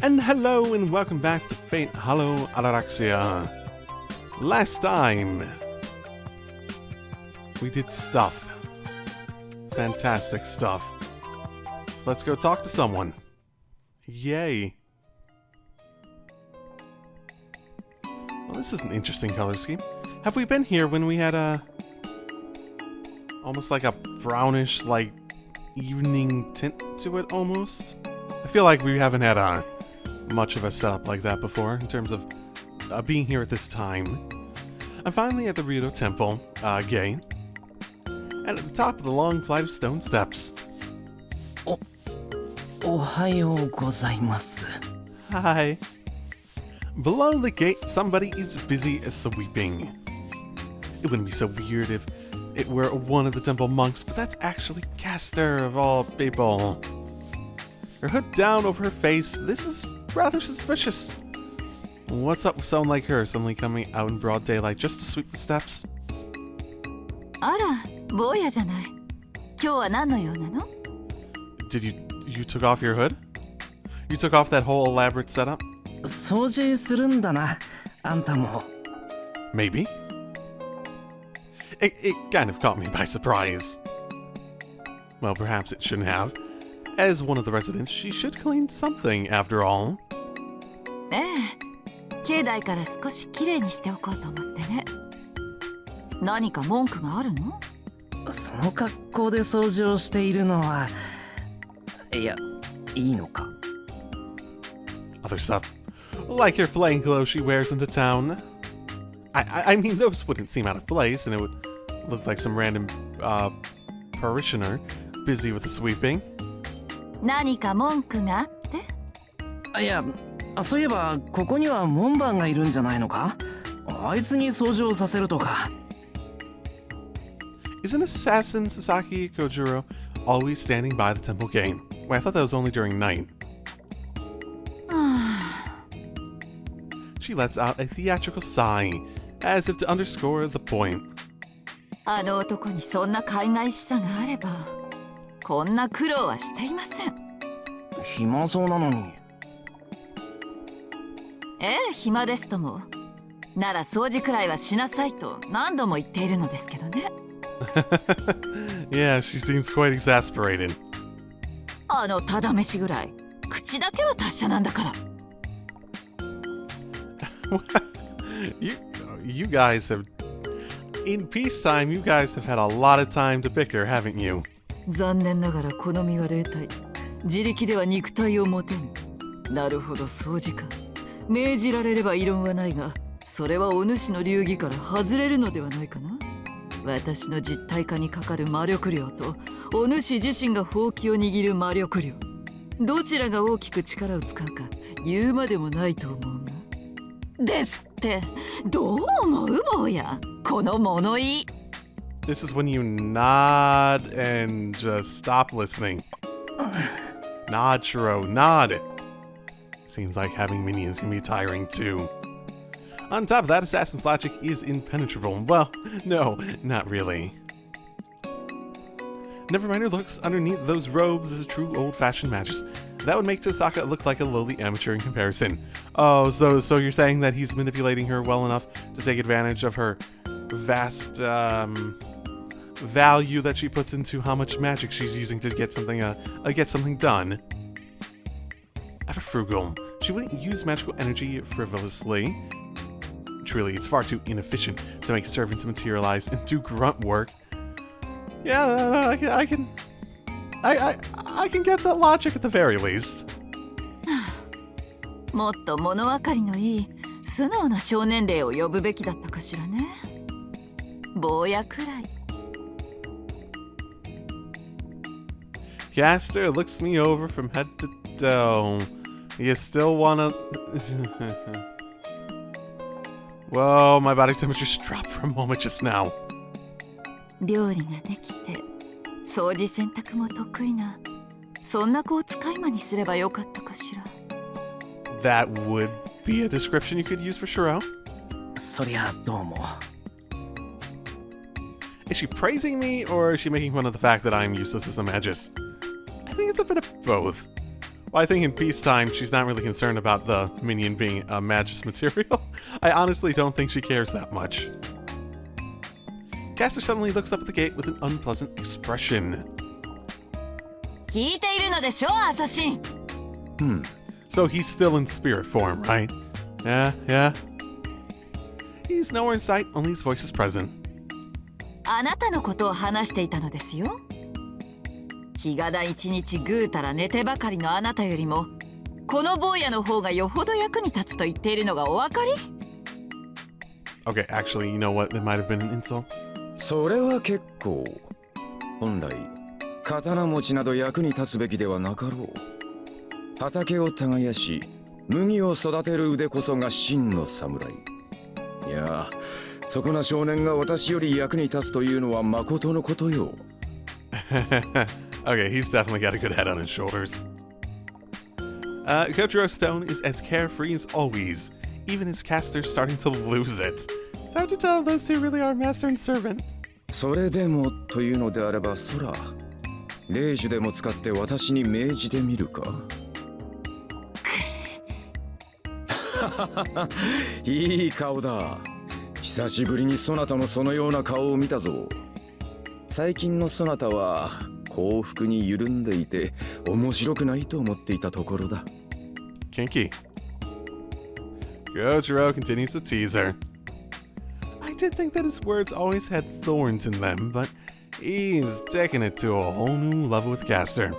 And hello and welcome back to Fate Hollow Ataraxia. Last time, we did stuff. Fantastic stuff. So let's go talk to someone. Yay. Well, this is an interesting color scheme. Have we been here when we had almost like a brownish, like, evening tint to it, almost? I feel like we haven't had much of a setup like that before, in terms of being here at this time. I'm finally at the Rito Temple, gate, and at the top of the long flight of stone steps. Ohayou gozaimasu. Hi. Below the gate, somebody is busy sweeping. It wouldn't be so weird if it were one of the temple monks, but that's actually Caster of all people. Her hood down over her face, this is rather suspicious. What's up with someone like her suddenly coming out in broad daylight just to sweep the steps? Ara, boya janai. Kyou wa nan no you nano? Did you took off your hood? You took off that whole elaborate setup? 掃除するんだな、あんたも。 Maybe. It kind of caught me by surprise. Well, perhaps it shouldn't have. As one of the residents, she should clean something, after all. 境内から少しきれいにしておこうと思ってね。何か文句があるの？その格好で掃除をしているのは、いや、いいのか。 Other stuff, like her plain clothes she wears into town. I mean, those wouldn't seem out of place, and it would look like some random parishioner busy with the sweeping. 何か文句があって？いや、そういえばここには門番がいるんじゃないのか？あいつに掃除をさせるとか。 Is an assassin Sasaki Kojuro always standing by the temple gate? Wait, I thought that was only during night. She lets out a theatrical sigh, as if to underscore the point. あの男にそんな海外視さがあれば、こんな苦労はしていません。暇そうなのに。暇ですとも。なら掃除くらいはしなさいと何度も言っているのですけどね。Yeah, she seems quite exasperated. あのただ飯ぐらい、口だけは達者なんだから。You guys have... In peacetime, you guys have had a lot of time to bicker, haven't you? 残念ながら好みは霊体。自力では肉体を持てぬ。なるほど、掃除か。命じられれば異論はないが、それはお主の流儀から外れるのではないかな。私の実体化にかかる魔力量と、お主自身がほうきを握る魔力量。どちらが大きく力を使うか、言うまでもないと思うが。ですって、どう思う坊や、この物言い。This is when you nod and just stop listening. Nod, Shiro, nod! Seems like having minions can be tiring too. On top of that, Assassin's logic is impenetrable. Well, no, not really. Never mind her looks, underneath those robes is a true old-fashioned magus. That would make Tosaka look like a lowly amateur in comparison. Oh, so you're saying that he's manipulating her well enough to take advantage of her vast, value that she puts into how much magic she's using to get something done. Ever frugal, she wouldn't use magical energy frivolously. Truly, it's far too inefficient to make servants materialize and do grunt work. Yeah, I can get that logic at the very least. もっと物分かりのいい素直な少年霊を呼ぶべきだったかしらね。坊やくらい。Caster looks me over from head to toe. You still wanna... Whoa, my body temperature just dropped for a moment just now. 料理ができて掃除洗濯も得意なそんな子を使い魔にすればよかったかしら。 That would be a description you could use for Shiro. そりゃどうも。Is she praising me, or is she making fun of the fact that I'm useless as a magus? I think it's a bit of both. Well, I think in peacetime, she's not really concerned about the minion being a magus material. I honestly don't think she cares that much. Caster suddenly looks up at the gate with an unpleasant expression. 聞いているのでしょ、アサシン。 So he's still in spirit form, right? Yeah. He's nowhere in sight, only his voice is present. あなたのことを話していたのですよ。日がだ一日ぐうたら寝てばかりのあなたよりも、この坊やの方がよほど役に立つと言っているのがお分かり？ Okay, actually, you know what? It might have been an insult. それは結構。本来刀持ちなど役に立つべきではなかろう。畑を耕し麦を育てる腕こそが真の侍。いや、そこな少年が私より役に立つというのは誠のことよ。Okay, he's definitely got a good head on his shoulders. Kojiro Stone is as carefree as always. Even his caster's starting to lose it. It's hard to tell if those two really are master and servant. それでもというのであれば、そら霊樹でも使って私に命じてみるか。いい顔だ。久しぶりにそなたのそのような顔を見たぞ。最近のそなたは幸福に緩んでいて面白くないと思っていたところだ。Kinky. Kojiro continues to tease her. I did think that his words always had thorns in them, but he's taking it to a whole new level with Caster.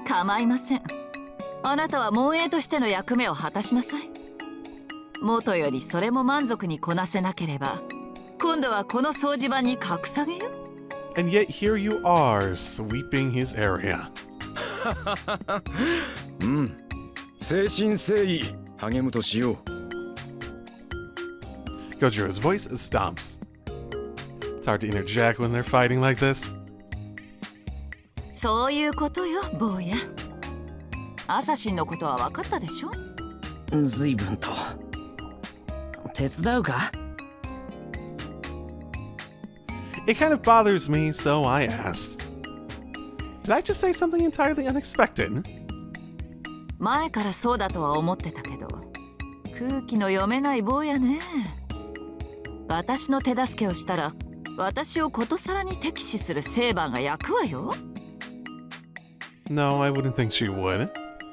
構いません。あなたは門営としての役目を果たしなさい。元よりそれも満足にこなせなければ、今度はこの掃除場に格下げよ。And yet here you are, sweeping his area. 誠心誠意励むとしよう。Gojiro's voice stomps. It's hard to interject when they're fighting like this. そういうことよ、坊や。アサシンのことは分かったでしょ？随分と。手伝うか？ It kind of bothers me, so I asked. Did I just say something entirely unexpected? 前からそうだとは思ってたけど、空気の読めない坊やね。私の手助けをしたら、私をことさらに敵視するセイバーが焼くわよ。No, I wouldn't think she would.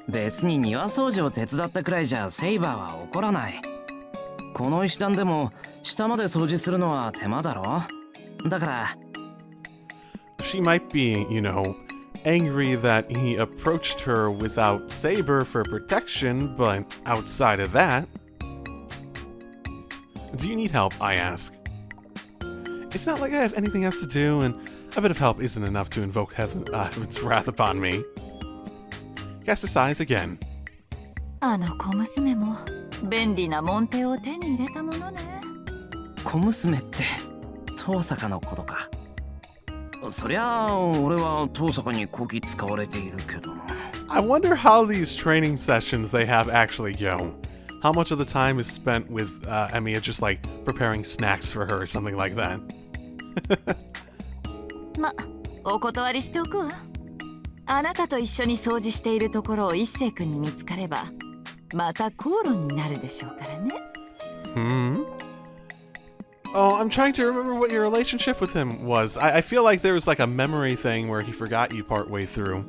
別に庭掃除を手伝ったくらいじゃセイバーは怒らない。この石段でも下まで掃除するのは手間だろ。だから。She might be, angry that he approached her without saber for protection, but outside of that... Do you need help, I ask. It's not like I have anything else to do, and a bit of help isn't enough to invoke heaven's wrath upon me. Caster sighs again. あの小娘も便利な門弟を手に入れたものね。小娘って遠坂のことか。そりゃあ俺は遠坂にこき使われているけど。I wonder how these training sessions they have actually go. How much of the time is spent with Emiya just like preparing snacks for her or something like that? ま、お断りしておくわ。あなたと一緒に掃除しているところを一星君に見つかれば、また口論になるでしょうからね。Oh, I'm trying to remember what your relationship with him was. I feel like there was like a memory thing where he forgot you partway through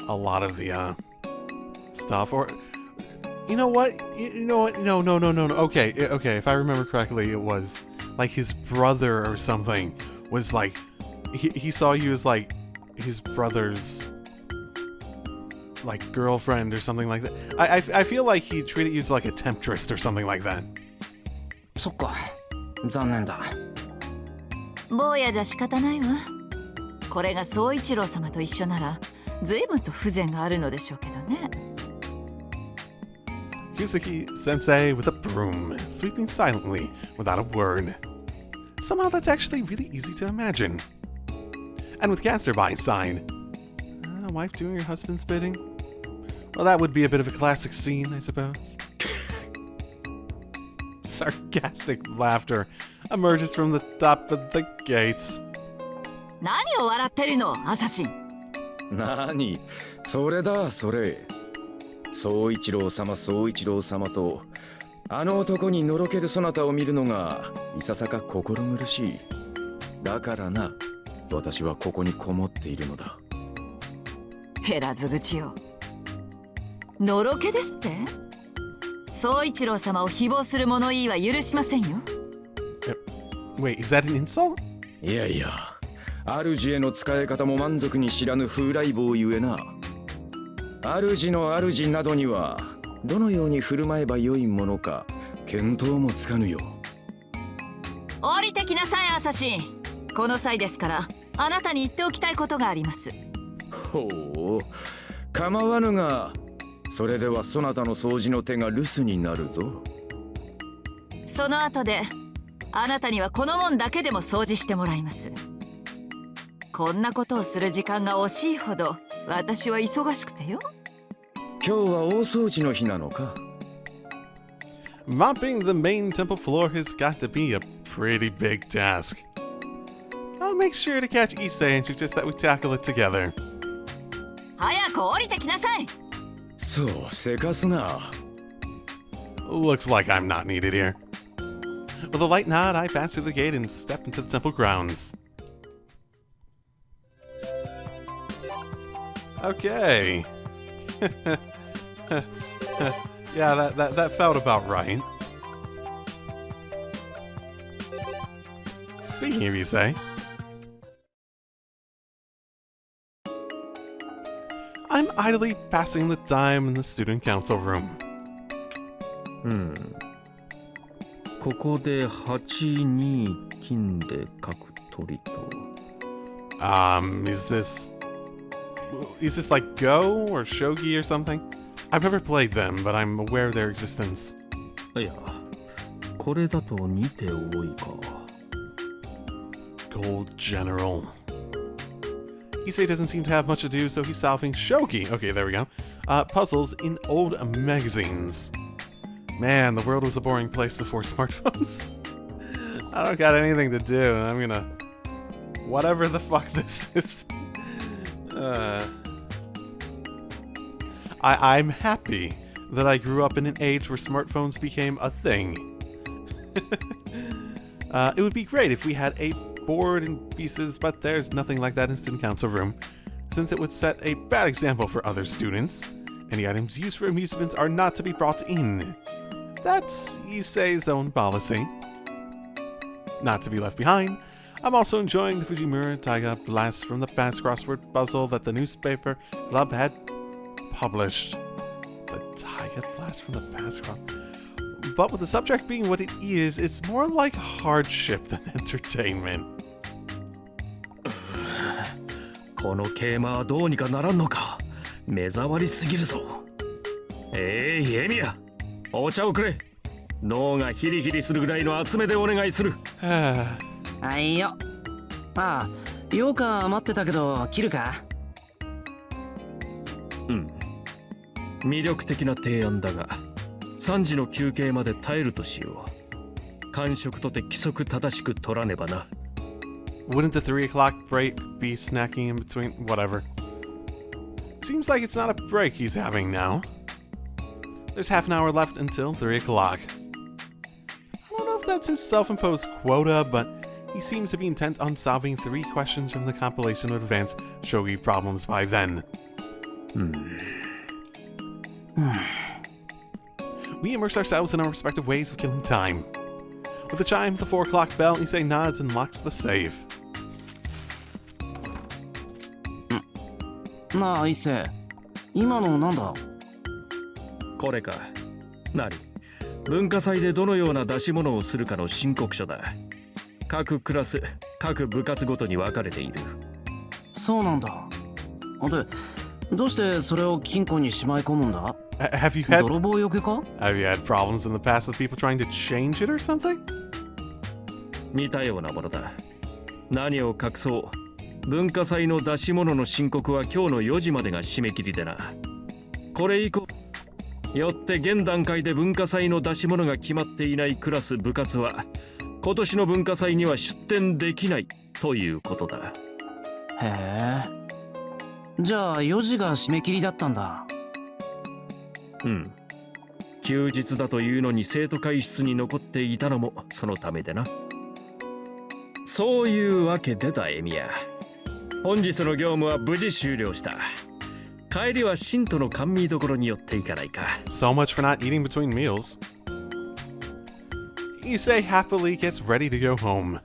a lot of the stuff. Or, you know what? No. Okay, if I remember correctly, it was like his brother or something was like, he saw you as like his brother's like girlfriend or something like that. I feel like he treated you as like a temptress or something like that. そっか。残念だ。坊やじゃ仕方ないわ。これが宗一郎様と一緒なら、随分と風情があるのでしょうけどね。Yuzuki Sensei with a broom, sweeping silently without a word. Somehow that's actually really easy to imagine. And with Caster by his side, a wife doing her husband's bidding? Well, that would be a bit of a classic scene, I suppose. Sarcastic laughter emerges from the top of the gate. 何を笑ってるの、アサシン。何それだそれ。宗一郎様宗一郎様とあの男にのろけるそなたを見るのがいささか心苦しい。だからな、私はここにこもっているのだ。減らず口よ。のろけですって？宗一郎様を誹謗する物言いは許しませんよ。Wait, is that an insult? いやいや、主への使い方も満足に知らぬ風来坊ゆえな。主の主などにはどのように振る舞えばよいものか見当もつかぬよ。降りてきなさい、アサシン。この際ですからあなたに言っておきたいことがあります。ほう、構わぬが、それではそなたの掃除の手が留守になるぞ。その後であなたにはこの門だけでも掃除してもらいます。こんなことをする時間が惜しいほど私は忙しくてよ。今日は大掃除の日なのか。Mopping the main temple floor has got to be a pretty big task. I'll make sure to catch Issei and suggest that we tackle it together. 早く降りてきなさい。そう、せかすな。Looks like I'm not needed here. With a light nod, I pass through the gate and step into the temple grounds. Okay. Yeah, that felt about right. Speaking of Issei, I'm idly passing the time in the student council room. ここで8二金で角取りと。Is this like Go or Shogi or something? I've never played them, but I'm aware of their existence. いや、これだと2手多いか。Gold General. Issei doesn't seem to have much to do, so he's solving Shogi. Okay, there we go. Puzzles in old magazines. Man, the world was a boring place before smartphones. I don't got anything to do. I'm gonna... Whatever the fuck this is. I'm happy that I grew up in an age where smartphones became a thing. It would be great if we had a board and pieces, but there's nothing like that in student council room, since it would set a bad example for other students. Any items used for amusement are not to be brought in. That's Issei's own policy. Not to be left behind, I'm also enjoying the Fujimura Taiga Blast from the Past crossword puzzle that the newspaper club had published. The Taiga Blast from the Past cross... But with the subject being what it is, it's more like hardship than entertainment. この桂馬はどうにかならんのか。目障りすぎるぞ。エミヤ、お茶をくれ。脳がヒリヒリするぐらいの集めでお願いする。はいよ。ああ、羊羹余ってたけど切るか。魅力的な提案だが、3時の休憩まで耐えるとしよう。間食とて規則正しく取らねばな。Wouldn't the 3 o'clock break be snacking in between? Whatever. Seems like it's not a break he's having now. There's half an hour left until 3 o'clock. I don't know if that's his self-imposed quota, but he seems to be intent on solving 3 questions from the compilation of advanced shogi problems by then. We immerse ourselves in our respective ways of killing time. With the chime of the 4 o'clock bell, Issei nods and locks the safe. なあ、伊勢。今のなんだ？これか。何？文化祭でどのような出し物をするかの申告書だ。各クラス、各部活ごとに分かれている。そうなんだ。で、どうしてそれを金庫にしまい込むんだ？Have you had 泥棒よけか？ Have you had problems in the past with people trying to change it or something? 似たようなものだ。何を隠そう。文化祭の出し物の申告は今日の4時までが締め切りでな。これ以降、よって現段階で文化祭の出し物が決まっていないクラス部活は、今年の文化祭には出展できないということだ。へえ。じゃあ4時が締め切りだったんだ。うん。休日だというのに生徒会室に残っていたのもそのためでな。そういうわけでだ、エミヤ。本日の業務は無事終了した。帰りは信徒の甘味どころに寄っていかないか。 So much for not eating between meals. Issei happily gets ready to go home.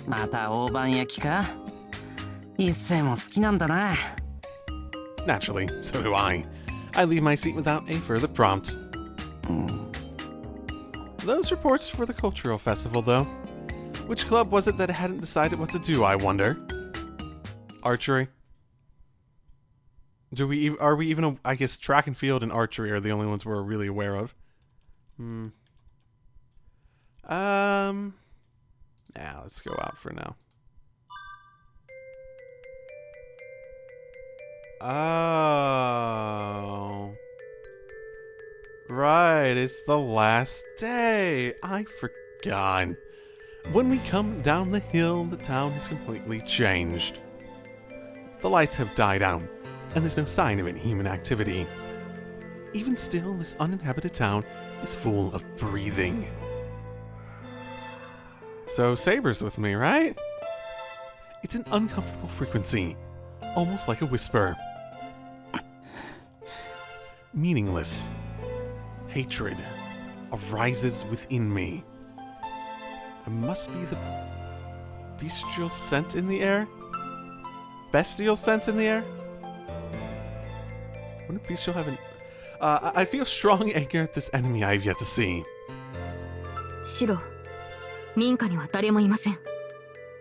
また大判焼きか。一世も好きなんだな。Naturally, so do I. I leave my seat without a further prompt. Those reports for the cultural festival, though. Which club was it that hadn't decided what to do, I wonder? Archery? Are we even, I guess track and field and archery are the only ones we're really aware of. Yeah, let's go out for now. Oh. Right, it's the last day. I forgot. When we come down the hill, the town has completely changed. The lights have died out, and there's no sign of any human activity. Even still, this uninhabited town is full of breathing. So Saber's with me, right? It's an uncomfortable frequency, almost like a whisper. Meaningless. Hatred arises within me. It must be the bestial scent in the air? Bestial scent in the air? Wouldn't bestial have an... I feel strong anger at this enemy I've yet to see. シロ、民家には誰もいません。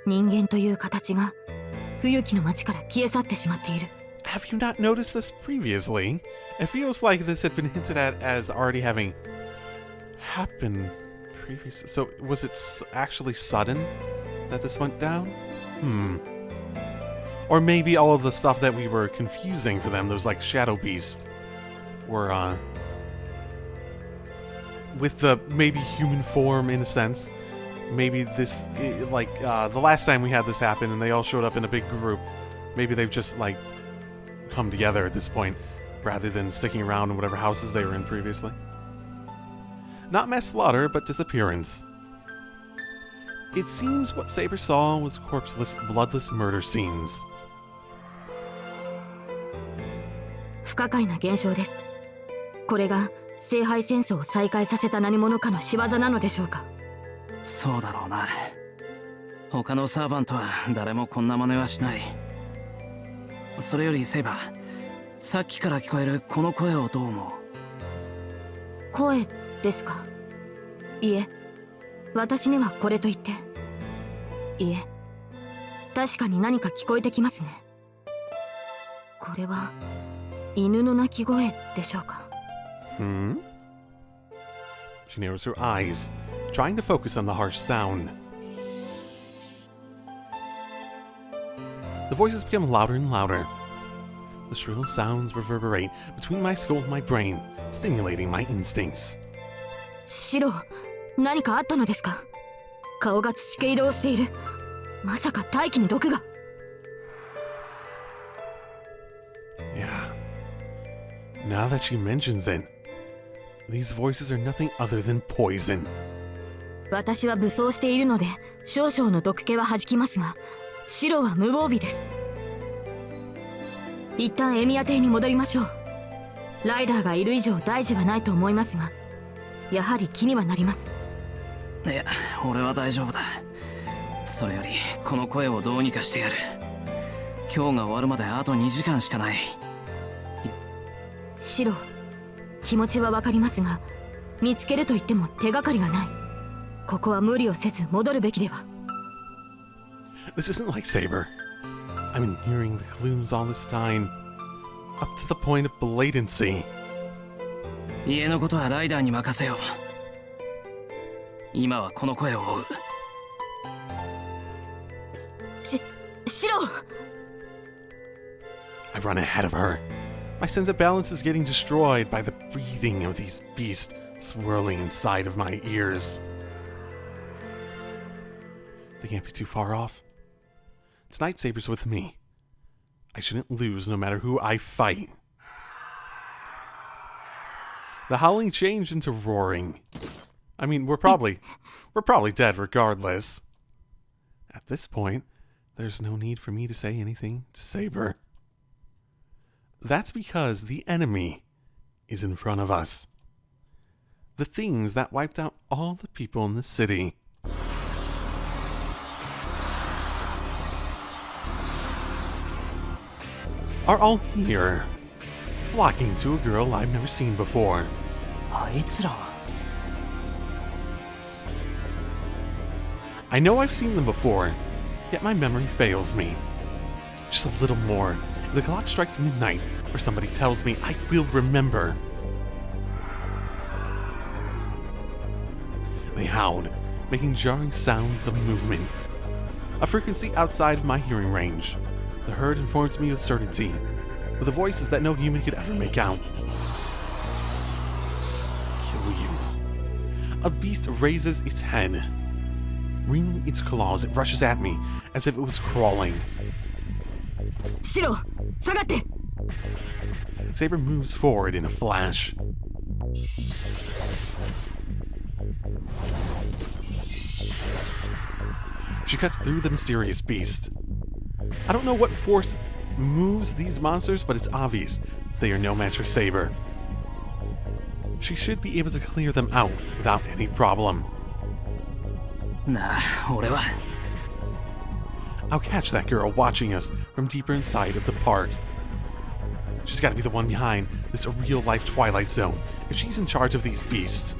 人間という形が冬木の町から消え去ってしまっている。Have you not noticed this previously? It feels like this had been hinted at as already having happened previously. So was it actually sudden that this went down? Or maybe all of the stuff that we were confusing for them, those like Shadow Beast, were with the maybe human form in a sense. Maybe this, like the last time we had this happen and they all showed up in a big group, maybe they've just like come together at this point rather than sticking around in whatever houses they were in previously. Not mass slaughter, but disappearance. It seems what Saber saw was corpseless, bloodless murder scenes. 不可解な現象です。これが聖杯戦争を再開させた何者かの仕業なのでしょうか。そうだろうな。他のサーバントは誰もこんな真似はしない。それよりセイバー、さっきから聞こえるこの声をどう思う？声ですか。いえ、私にはこれと言って。いえ、確かに何か聞こえてきますね。これは犬の鳴き声でしょうか。She narrows her eyes, trying to focus on the harsh sound. The voices become louder and louder. The shrill sounds reverberate between my skull and my brain, stimulating my instincts. シロ、何かあったのですか。顔が土系色をしている。まさか大気に毒が。Yeah. Now that she mentions it, these voices are nothing other than poison. 私は武装しているので少々の毒気は弾きますが、シロは無防備です。一旦エミア邸に戻りましょう。ライダーがいる以上大事はないと思いますが、やはり気にはなります。いや、俺は大丈夫だ。それよりこの声をどうにかしてやる。今日が終わるまであと2時間しかない。シロ、気持ちはわかりますが、見つけると言っても手がかりがない。ここは無理をせず戻るべきでは。This isn't like Saber. I've been hearing the clues all this time, up to the point of blatancy. 家のことはライダーに任せよう。今はこの声を追う。シロ！ I run ahead of her. My sense of balance is getting destroyed by the breathing of these beasts swirling inside of my ears. They can't be too far off. Tonight, Saber's with me. I shouldn't lose no matter who I fight. The howling changed into roaring. I mean, we're probably dead regardless. At this point, there's no need for me to say anything to Saber. That's because the enemy is in front of us. The things that wiped out all the people in the city. Are all here, flocking to a girl I've never seen before. あいつらは I know I've seen them before, yet my memory fails me. Just a little more. If the clock strikes midnight, or somebody tells me, I will remember. They howled, making jarring sounds of movement. A frequency outside of my hearing range. The herd informs me with certainty, with the voices that no human could ever make out. Kill you. A beast raises its head. Wringing its claws, it rushes at me as if it was crawling. シロ、下がって。 Saber moves forward in a flash. She cuts through the mysterious beast. I don't know what force moves these monsters, but it's obvious they are no match for Saber. She should be able to clear them out without any problem. なら俺は I'll catch that girl watching us from deeper inside of the park. She's got to be the one behind this real-life Twilight Zone if she's in charge of these beasts.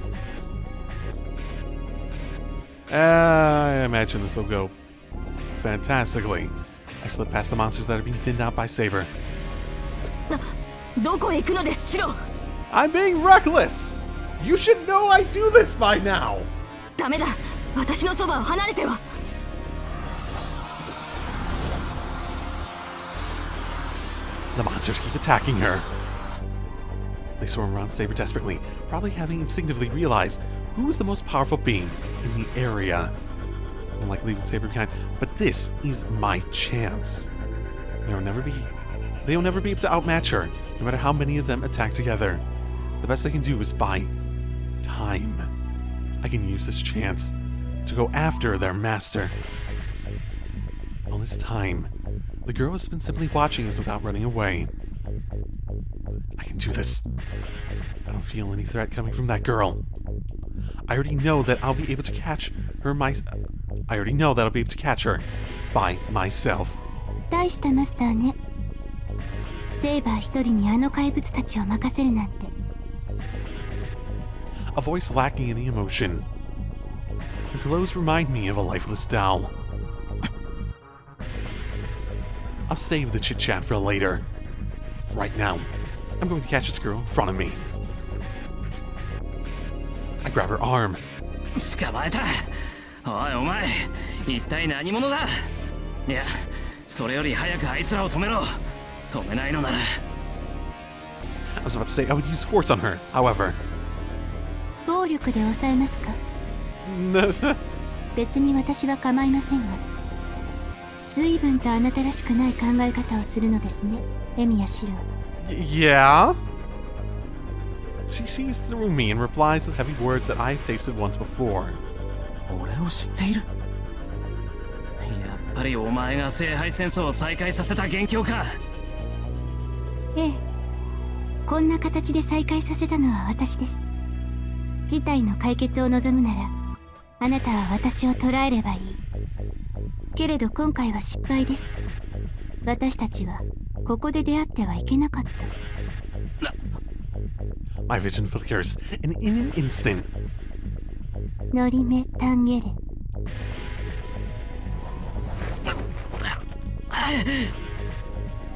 I imagine this will go fantastically. I slip past the monsters that are being thinned out by Saber. どこへ行くのです、シロ。 I'm being reckless! You should know I do this by now! ダメだ。私のそばを離れては。 The monsters keep attacking her. They swarm around Saber desperately, probably having instinctively realized who is the most powerful being in the area. I don't like leaving Saber behind, but this is my chance. They will never be able to outmatch her, no matter how many of them attack together. The best they can do is buy time. I can use this chance to go after their master. All this time, the girl has been simply watching us without running away. I can do this. I don't feel any threat coming from that girl. I already know that I'll be able to catch her by myself. 大したマスターね。セイバー一人にあの怪物たちを任せるなんて。A voice lacking any emotion. Her clothes remind me of a lifeless doll. I'll save the chit-chat for later. Right now, I'm going to catch this girl in front of me. I grab her arm. 捕まえた。おいお前、一体何者だ。いや、それより早くあいつらを止めろ。止めないのなら。I was about to say I would use force on her, however. 暴力で抑えますか。別に私は構いませんが。随分とあなたらしくない考え方をするのですね、エミヤシロ。Yeah? She sees through me and replies with heavy words that I have tasted once before. 俺を知っている。やっぱりお前が聖杯戦争を再開させた元凶か。ええ、こんな形で再開させたのは私です。事態の解決を望むなら、あなたは私を捕らえればいい。けれど今回は失敗です。私たちはここで出会ってはいけなかった。My vision flickers, and in an instant, ノリメ・タンゲレ。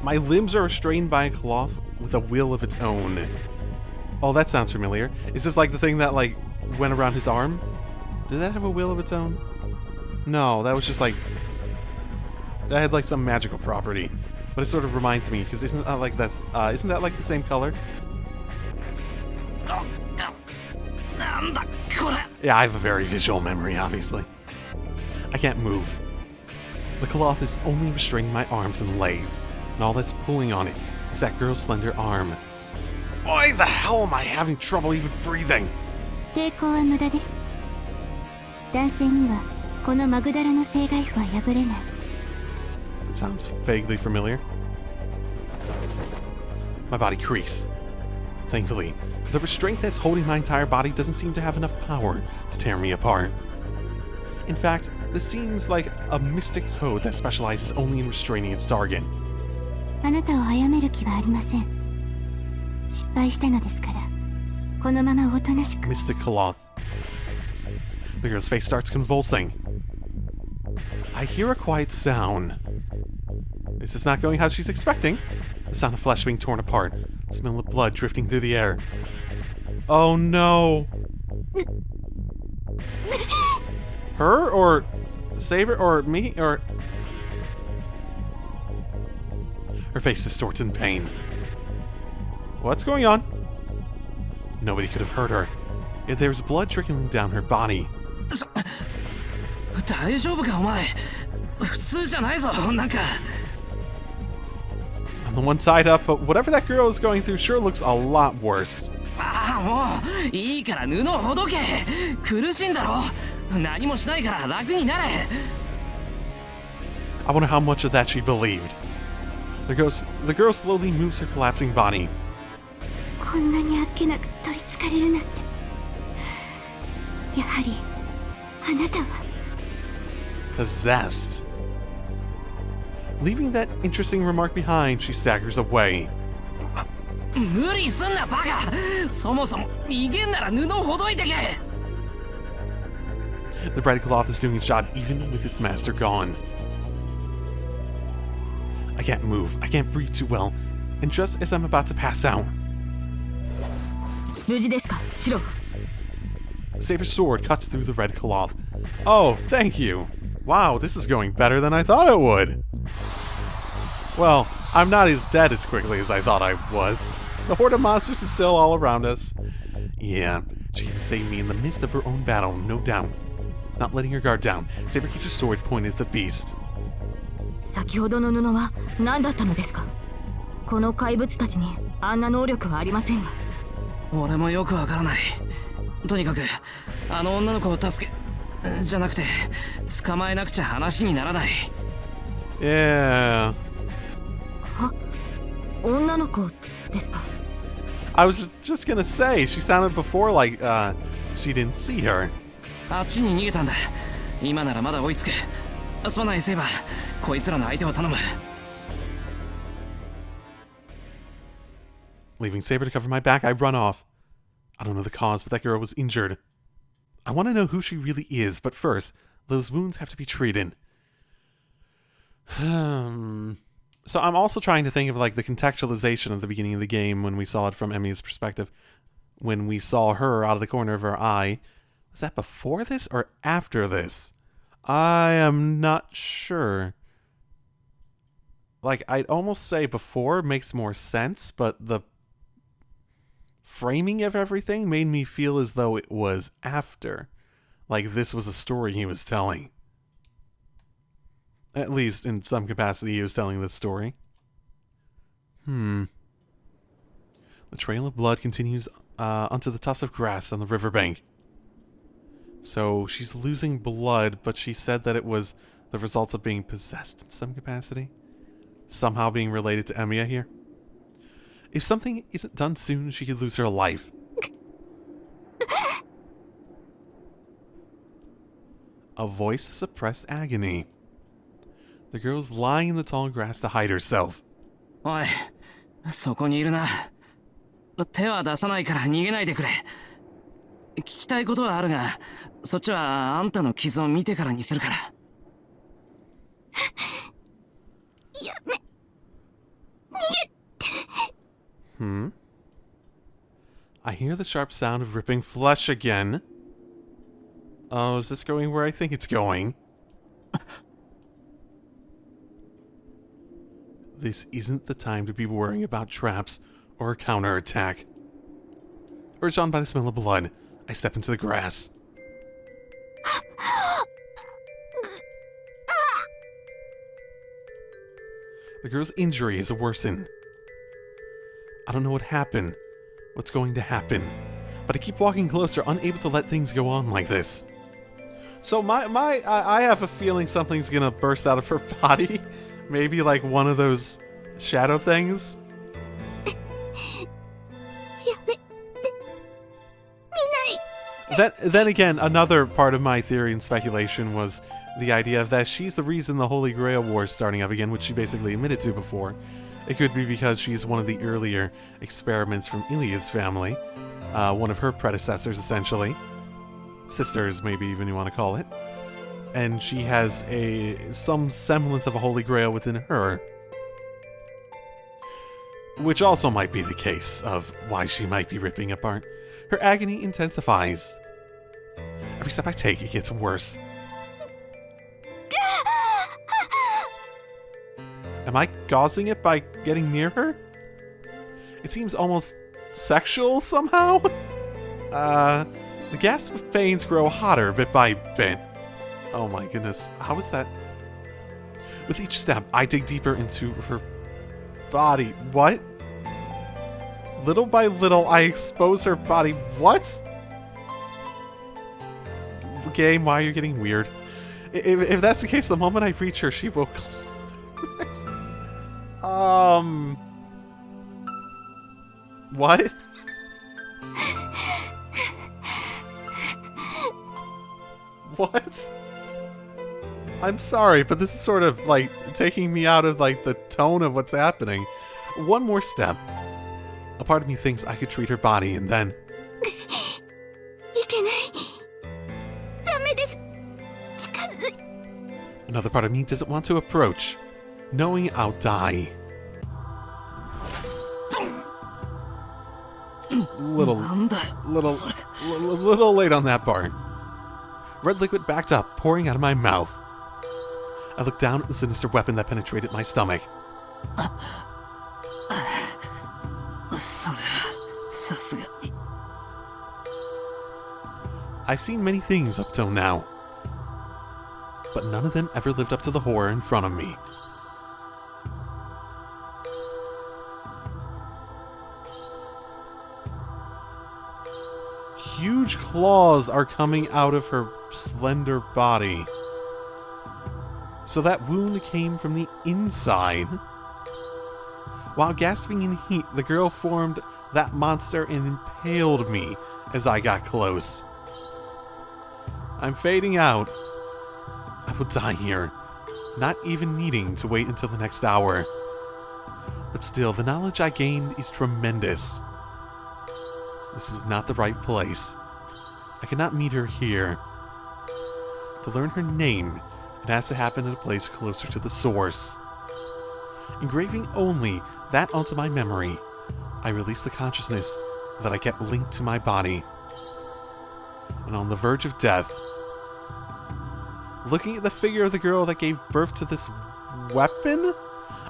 my limbs are restrained by a cloth with a will of its own. Oh, that sounds familiar. Is this like the thing that, like, went around his arm? Did that have a will of its own? No, that was just like... that had, like, some magical property. But it sort of reminds me, because isn't that like the same color? Yeah, I have a very visual memory, obviously. I I can't move. The cloth is only restraining my arms and legs, and all that's pulling on it is that girl's slender arm. Why the hell am I having trouble even breathing? 抵抗は無駄です。男性にはこのマグダラの聖骸符は破れない。 It sounds vaguely familiar. My body creaks. Thankfully, the restraint that's holding my entire body doesn't seem to have enough power to tear me apart. In fact, this seems like a mystic code that specializes only in restraining its target. あなたを殺める気はありません。失敗したのですから、このままおとなしく。 Mystic cloth. The girl's face starts convulsing. I hear a quiet sound. This is not going how she's expecting. The sound of flesh being torn apart. The smell of blood drifting through the air. Oh no. Her or Saber or me or... Her face distorts in pain. What's going on? Nobody could have hurt her. Yet there was blood trickling down her body. 大丈夫かお前。普通じゃないぞなんか。 I'm the one side up, but whatever that girl is going through sure looks a lot worse. ああもういいから布をほどけ。苦しいんだろ。何もしないから楽になれ。 I wonder how much of that she believed. The girl slowly moves her collapsing body. こんなにあっけなく取りつかれるなんて。やはりあなたは。 Possessed. Leaving that interesting remark behind, she staggers away. 無理すんなバカ。そもそも逃げんなら布をほどいてけ。 The red cloth is doing its job even with its master gone. I can't move. I can't breathe too well. And just as I'm about to pass out, 無事ですか、シロ。 Saber's sword cuts through the red cloth. Oh, thank you. Wow, this is going better than I thought it would. Well, I'm not as dead as quickly as I thought I was. The horde of monsters is still all around us. Yeah, she can save me in the midst of her own battle, no doubt. Not letting her guard down, Saber keeps her sword pointed at the beast. 先ほどの布は何だったのですか。この怪物たちにあんな能力はありませんが。俺もよくわからない。とにかくあの女の子を助けじゃなくて捕まえなくちゃ話にならない。 Yeah. は、女の子ですか。 I was just gonna say, she sounded before like, she didn't see her. あっちに逃げたんだ。今ならまだ追いつく。すまないセイバー。こいつらの相手を頼む。 Leaving Saber to cover my back, I run off. I don't know the cause, but that girl was injured. I want to know who she really is, but first, those wounds have to be treated. So I'm also trying to think of like the contextualization of the beginning of the game when we saw it from Emi's perspective. When we saw her out of the corner of her eye. Was that before this or after this? I am not sure. Like, I'd almost say before makes more sense, but the framing of everything made me feel as though it was after. Like this was a story he was telling. At least in some capacity he was telling this story. The trail of blood continues onto the tufts of grass on the riverbank. So she's losing blood, but she said that it was the results of being possessed in some capacity. Somehow being related to Emiya here. If something isn't done soon, she could lose her life. A voice of suppressed agony. The girl's lying in the tall grass to hide herself. おい、そこにいるな。手は出さないから逃げないでくれ。聞きたいことはあるが、そっちはあんたの傷を見てからにするから。やめ、逃げて。I hear the sharp sound of ripping flesh again. Oh, is this going where I think it's going? This isn't the time to be worrying about traps or a counterattack. Urged on by the smell of blood, I step into the grass. The girl's injury has worsened. I don't know what happened, what's going to happen, but I keep walking closer, unable to let things go on like this. So I have a feeling something's gonna burst out of her body. Maybe like one of those shadow things. Then again, another part of my theory and speculation was the idea that she's the reason the Holy Grail War is starting up again, which she basically admitted to before. It could be because she's one of the earlier experiments from Ilia's family, one of her predecessors, essentially. Sisters, maybe even you want to call it. And she has some semblance of a Holy Grail within her. Which also might be the case of why she might be ripping apart. Her agony intensifies. Every step I take, it gets worse. Am I causing it by getting near her? It seems almost sexual somehow? The gasp of pains grow hotter bit by bit. Oh my goodness, how is that? With each step, I dig deeper into her body. What? Little by little, I expose her body. What? Game, why are you getting weird? If that's the case, the moment I reach her, she will... What? What? I'm sorry, but this is sort of, like, taking me out of, like, the tone of what's happening. One more step. A part of me thinks I could treat her body, and then... Another part of me doesn't want to approach, knowing I'll die. Little late on that part. Red liquid backed up, pouring out of my mouth. I looked down at the sinister weapon that penetrated my stomach. I've seen many things up till now, but none of them ever lived up to the horror in front of me. Huge claws are coming out of her slender body. So that wound came from the inside. While gasping in heat, the girl formed that monster and impaled me as I got close. I'm fading out. I will die here, not even needing to wait until the next hour. But still, the knowledge I gained is tremendous. This was not the right place. I cannot meet her here. To learn her name, it has to happen at a place closer to the source. Engraving only that onto my memory, I release the consciousness that I kept linked to my body. And on the verge of death, looking at the figure of the girl that gave birth to this weapon,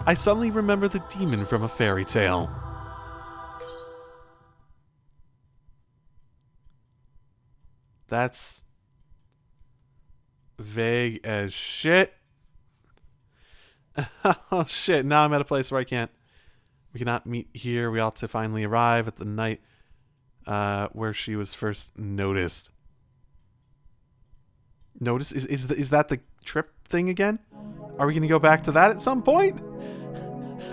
I suddenly remember the demon from a fairy tale. That's vague as shit. Oh shit, now I'm at a place where we cannot meet here. We ought to finally arrive at the night where she was first noticed. Notice? Is that the trip thing again? Are we going to go back to that at some point?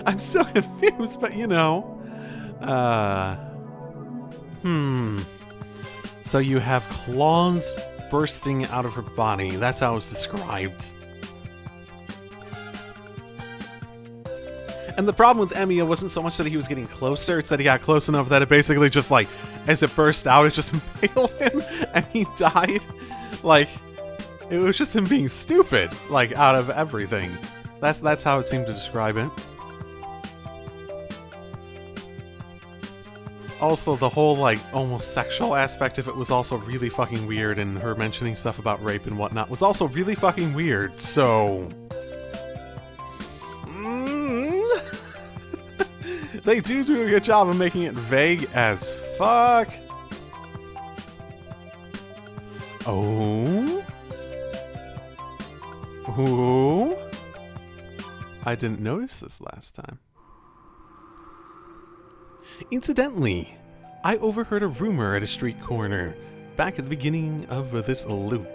I'm still confused, but you know. So you have claws bursting out of her body. That's how it was described. And the problem with Emiya wasn't so much that he was getting closer, it's that he got close enough that it basically just, like, as it burst out, it just impaled him, and he died. Like, it was just him being stupid, like, out of everything. That's how it seemed to describe it. Also, the whole, like, almost sexual aspect of it was also really fucking weird, and her mentioning stuff about rape and whatnot was also really fucking weird, so... They do a good job of making it vague as fuck. Oh? Ooh? I didn't notice this last time. Incidentally, I overheard a rumor at a street corner back at the beginning of this loop.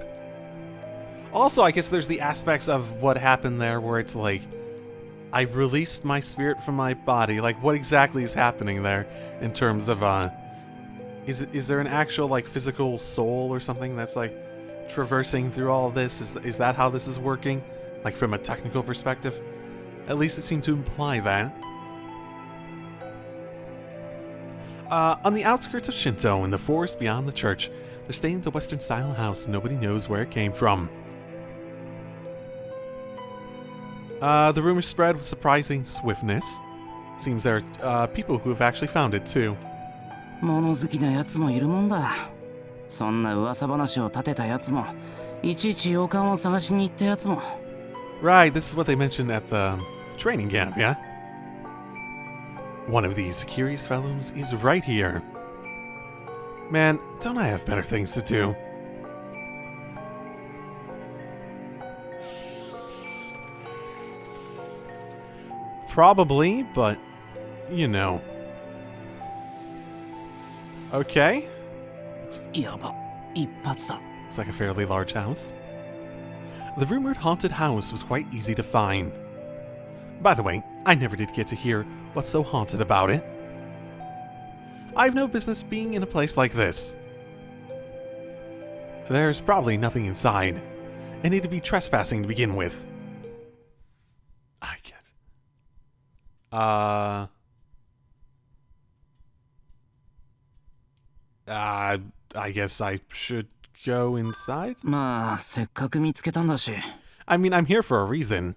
Also, I guess there's the aspects of what happened there where it's like, I released my spirit from my body. Like, what exactly is happening there in terms of, is there an actual, like, physical soul or something that's, like, traversing through all of this? Is that how this is working? Like, from a technical perspective? At least it seemed to imply that. On the outskirts of Shinto, in the forest beyond the church, there stands a Western-style house and nobody knows where it came from. The rumor spread with surprising swiftness. Seems there are people who have actually found it too. 物好きなやつもいるもんだ。そんな噂話を立てたやつも、いちいち洋館を探しに行ったやつも。Right, this is what they mentioned at the training camp, yeah? One of these curious fellows is right here. Man, don't I have better things to do? Probably, but, you know. Okay. やば、一発だ。 Looks like a fairly large house. The rumored haunted house was quite easy to find. By the way, I never did get to hear what's so haunted about it. I have no business being in a place like this. There's probably nothing inside, and it'd be trespassing to begin with. I get. I guess I should go inside? まあ、せっかく見つけたんだし。I mean, I'm here for a reason.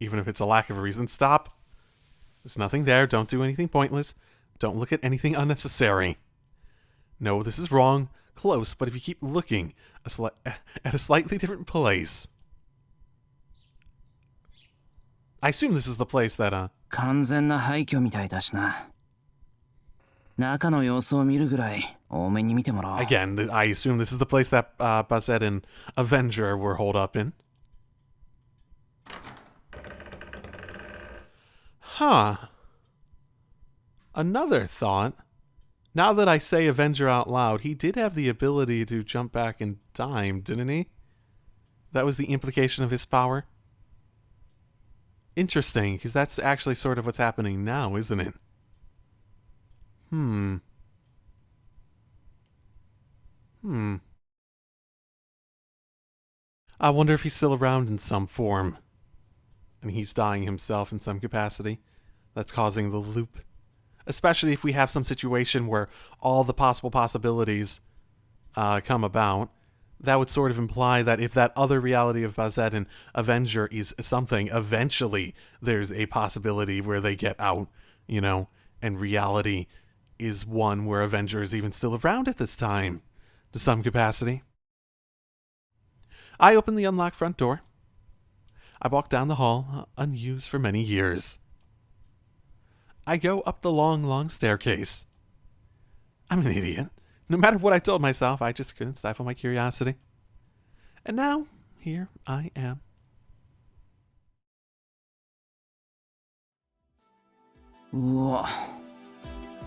Even if it's a lack of a reason, stop. There's nothing there. Don't do anything pointless. Don't look at anything unnecessary. No, this is wrong. Close, but if you keep looking at a slightly different place. I assume this is the place that, 完全な廃墟みたいだしな。中の様子を見るぐらい多めに見てもらおう。 Again, I assume this is the place that Ballad and Avenger were holed up in. Huh. Another thought. Now that I say Avenger out loud, he did have the ability to jump back in time, didn't he? That was the implication of his power. Interesting, because that's actually sort of what's happening now, isn't it? I wonder if he's still around in some form. And he's dying himself in some capacity. That's causing the loop. Especially if we have some situation where all the possible possibilities come about. That would sort of imply that if that other reality of Ballad and Avenger is something, eventually there's a possibility where they get out, you know, and reality is one where Avenger is even still around at this time, to some capacity. I open the unlocked front door. I walk down the hall, unused for many years. I go up the long, long staircase. I'm an idiot. No matter what I told myself, I just couldn't stifle my curiosity. And now, here I am. Wow.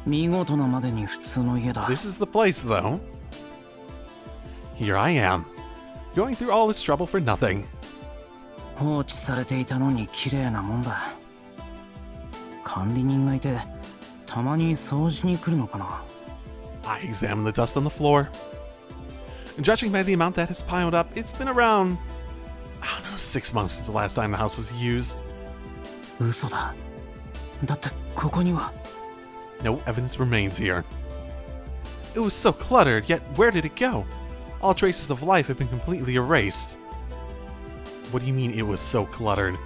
見事なまでに普通の家だ。 This is the place, though. Here I am, going through all this trouble for nothing. 放置されていたのに綺麗なもんだ。管理人がいて、たまに掃除に来るのかな。 I examine the dust on the floor. Judging by the amount that has piled up, it's been around, I don't know, 6 months since the last time the house was used. 嘘だ。だってここには。 No evidence remains here. It was so cluttered, yet where did it go? All traces of life have been completely erased. What do you mean it was so cluttered?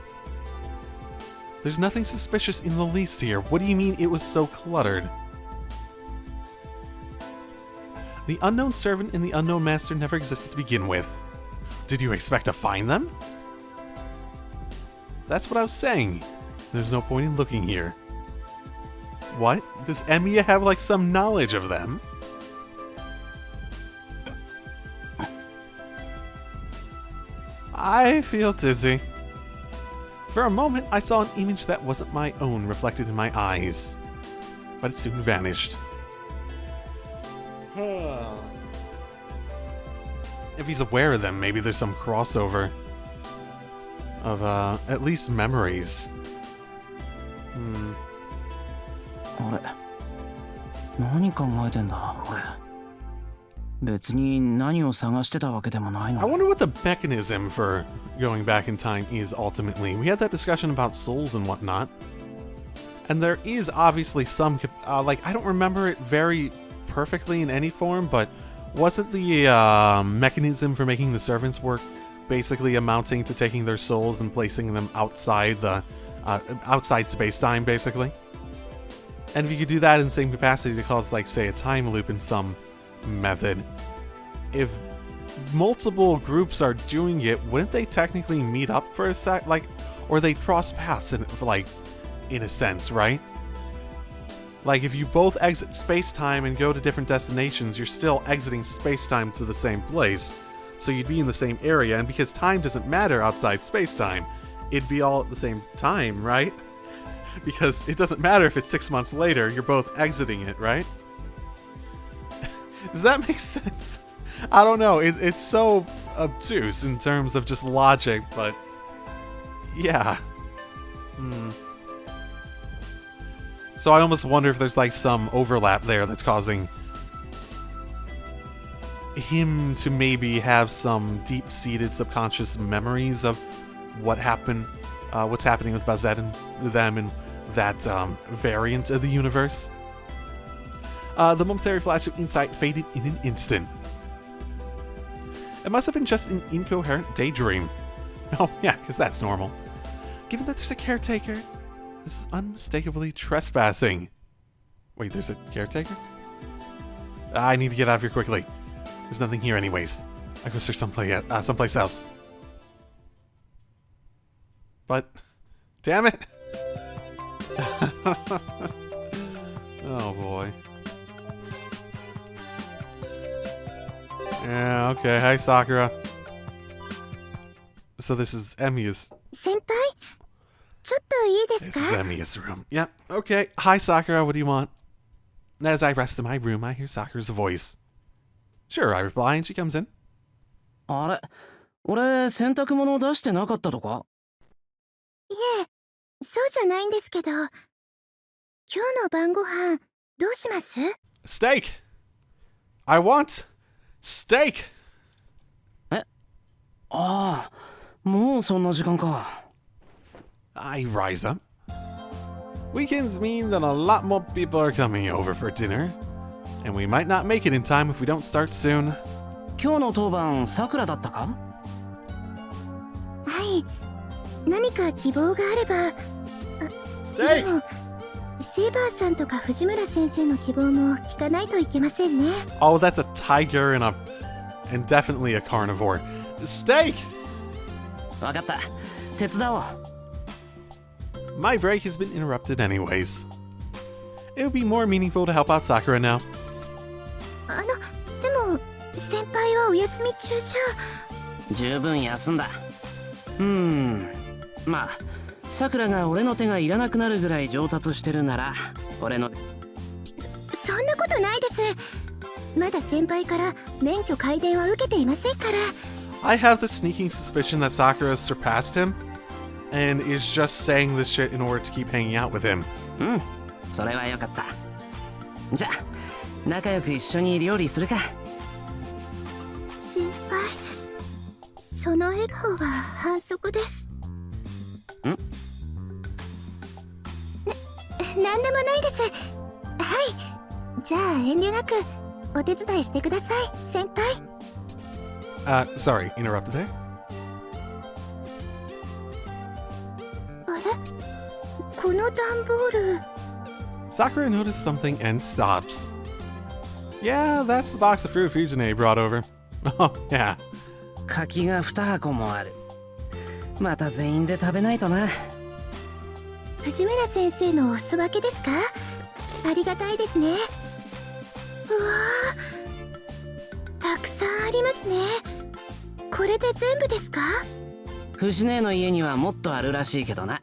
There's nothing suspicious in the least here. What do you mean it was so cluttered? The unknown servant and the unknown master never existed to begin with. Did you expect to find them? That's what I was saying. There's no point in looking here. What? Does Emiya have like some knowledge of them? I feel dizzy. For a moment, I saw an image that wasn't my own reflected in my eyes, but it soon vanished. If he's aware of them, maybe there's some crossover of, at least memories. あれ何考えてんだ俺別に何を探してたわけでもないの I wonder what the mechanism for going back in time is ultimately. We had that discussion about souls and whatnot. And there is obviously some, like, I don't remember it very perfectly in any form, but wasn't the mechanism for making the servants work basically amounting to taking their souls and placing them outside the, outside space-time, basically? And if you could do that in the same capacity to cause, like, say, a time loop in some method, if multiple groups are doing it, wouldn't they technically meet up for a sec? Like, or they cross paths in, like, in a sense, right? Like, if you both exit space-time and go to different destinations, you're still exiting space-time to the same place. So you'd be in the same area, and because time doesn't matter outside space-time, it'd be all at the same time, right? Because it doesn't matter if it's 6 months later, you're both exiting it, right? Does that make sense? I don't know, it's so obtuse in terms of just logic, but yeah. So I almost wonder if there's like some overlap there that's causing him to maybe have some deep-seated subconscious memories of what happened, what's happening with Bazette and them and that variant of the universe. The momentary flash of insight faded in an instant. It must have been just an incoherent daydream. Oh yeah, because that's normal. Given that there's a caretaker, this is unmistakably trespassing. Wait, there's a caretaker? I need to get out of here quickly. There's nothing here anyways. I go search someplace else. But, damn it! Oh boy. Yeah, okay. Hi, Sakura. So this is Emiya's. 先輩ちょっといいです This is か Emiya's room. Yep. Okay. Hi, Sakura. What do you want? As I rest in my room, I hear Sakura's voice. Sure, I reply, and she comes in. あれ俺洗濯物出してなかったとかいえそうじゃないんですけど今日の晩ご飯どうします Steak! I want steak! ああもうそんな時間か I rise up. Weekends mean that a lot more people are coming over for dinner, and we might not make it in time if we don't start soon. 今日の当番さくらだったかはい何か希望があればで Steak! もセイバーさんとか藤村先生の希望も聞かないといけませんね Oh, that's a tiger and definitely a carnivore. Steak! わかった手伝おう My break has been interrupted anyways. It would be more meaningful to help out Sakura now. でも先輩はお休み中じゃ十分休んだまあさくらが俺の手がいらなくなるぐらい上達してるなら俺のそんなことないですまだ先輩から免許改伝は受けていませんから I have the sneaking suspicion that Sakura has surpassed him and is just saying this shit in order to keep hanging out with him. それはよかったじゃあ仲良く一緒に料理するか先輩その笑顔は反則ですなんでもないですはいじゃあ遠慮なくお手伝いしてください先輩 Sorry, interrupted there. あれこの段ボール Sakura noticed something and stops. Yeah, that's the box of fruit Fujine brought over. Oh, yeah. 柿が2箱もあるまた全員で食べないとな藤村先生のお裾分けですかありがたいですねうわーたくさんありますねこれで全部ですか藤姉の家にはもっとあるらしいけどな。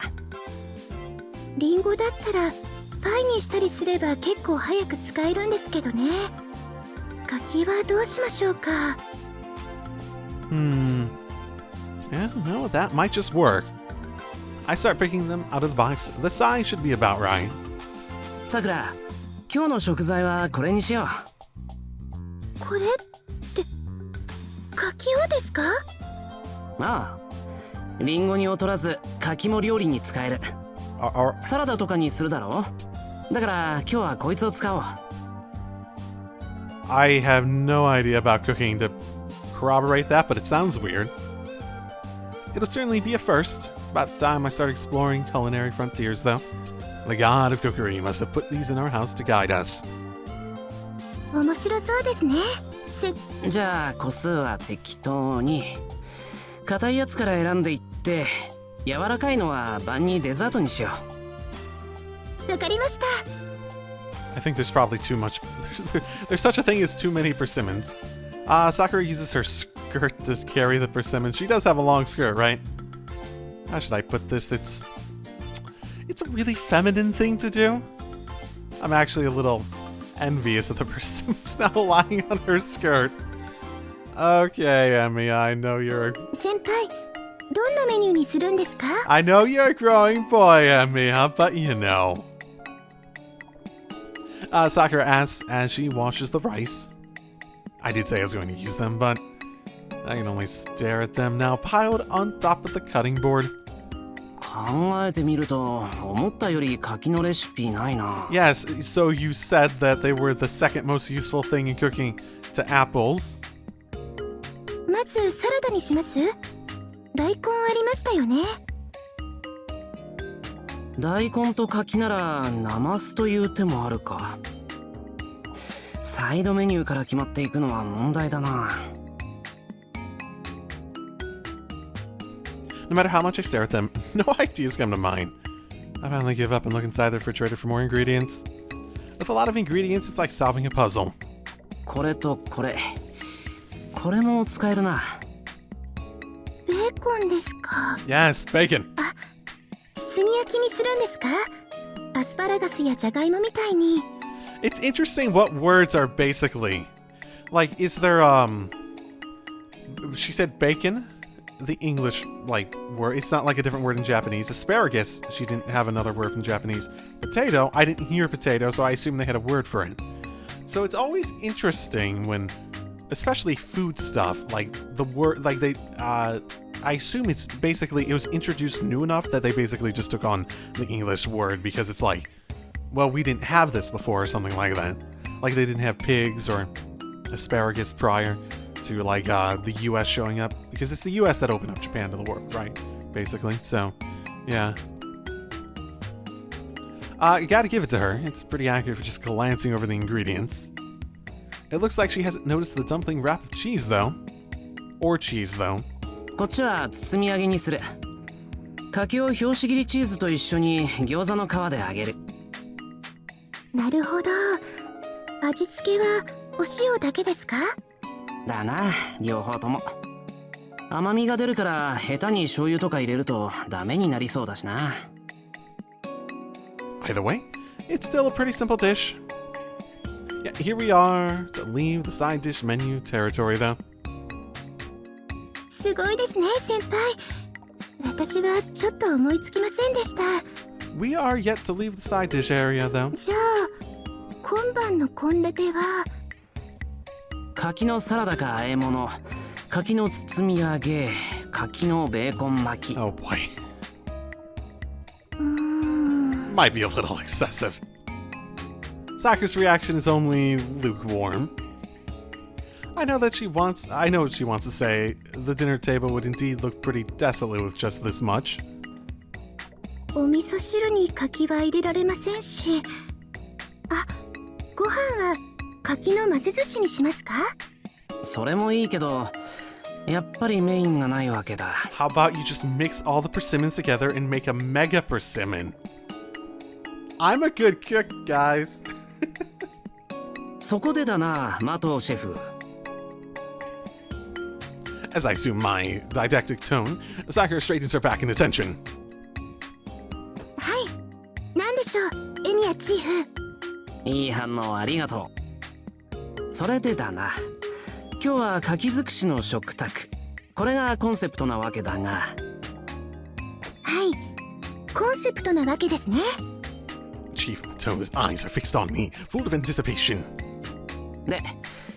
リンゴだったらパイにしたりすれば結構早く使えるんですけどね。柿はどうしましょうか。Yeah, no, that might just work. I start picking them out of the box. The size should be about right. さくら、今日の食材はこれにしよう。これって柿をですか？ああ、リンゴに劣らず柿も料理に使える。サラダとかにするだろう。だから今日はこいつを使おう。I have no idea about cooking to corroborate that, but it sounds weird. It'll certainly be a first. It's about time I start exploring culinary frontiers, though. The god of cookery must have put these in our house to guide us. 面白そうですね。じゃあ個数は適当に。硬いやつから選んでいって、柔らかいのは晩にデザートにしよわかりました。I think there's probably too much. There's such a thing as too many persimmons. Sakura uses her skirt to carry the persimmons. She does have a long skirt, right? How should I put this? It's a really feminine thing to do. I'm actually a little envious of the persimmons now lying on her skirt. Okay, Emmy, I know you're... 先輩、どんなメニューにするんですか？ I know you're a growing boy, Emmy, but you know. Sakura asks as she washes the rice. I did say I was going to use them, but I can only stare at them now, piled on top of the cutting board. 考えてみると思ったより柿のレシピないな。 Yes, so you said that they were the second most useful thing in cooking to apples. まずサラダにします？大根ありましたよね。大根と柿ならナマスという手もあるか。サイドメニューから決まっていくのは問題だな。No matter how much I stare at them, no ideas come to mind. I finally give up and look inside the refrigerator for more ingredients. With a lot of ingredients, it's like solving a puzzle. これとこれ。これも使えるな。ベーコンですか？ Yes, bacon. 包み焼きにするんですか？アスパラガスやジャガイモみたいに。It's interesting what words are basically. Like, is there, she said bacon? The English, like, word. It's not like a different word in Japanese. Asparagus, she didn't have another word in Japanese. Potato, I didn't hear potato, so I assume they had a word for it. So it's always interesting when, especially food stuff, like the word, like they, I assume it's basically, it was introduced new enough that they basically just took on the English word because it's like, well, we didn't have this before or something like that. Like they didn't have pigs or asparagus prior to like the US showing up, because it's the US that opened up Japan to the world, right? Basically, so yeah. You gotta give it to her. It's pretty accurate for just glancing over the ingredients. It looks like she hasn't noticed the dumpling wrap of cheese though. Or cheese though. こっちは包み揚げにする。柿を拍子切りチーズと一緒に餃子の皮で揚げる。なるほど。味付けはお塩だけですか？だな、両方とも。甘みが出るから下手に醤油とか入れるとダメになりそうだしな。Either way, it's still a pretty simple dish. Yeah, here we are to leave the side dish menu territory though. すごいですね、先輩。私はちょっと思いつきませんでした。We are yet to leave the side dish area though. じゃあ、今晩の献立は柿のサラダか和え物、柿の包み揚げ、柿のベーコン巻き。 Oh boy. Might be a little excessive. Sakura's reaction is only lukewarm. I know what she wants to say. The dinner table would indeed look pretty desolate with just this much. お味噌汁に柿は入れられませんし。あ、ご飯は柿の混ぜ寿司にしますか？それもいいけど、やっぱりメインがないわけだ。 How about you just mix all the persimmons together and make a mega persimmon? I'm a good cook, guys. そこでだな、マトシェフ。As I assume my didactic tone, Sakura straightens her back in attention. はい何でしょうエミヤチーフ。いい反応ありがとう。それでだな、今日は柿尽くしの食卓、これがコンセプトなわけだが。はいコンセプトなわけですね。 Chief Mato's eyes are fixed on me, full of anticipation. で、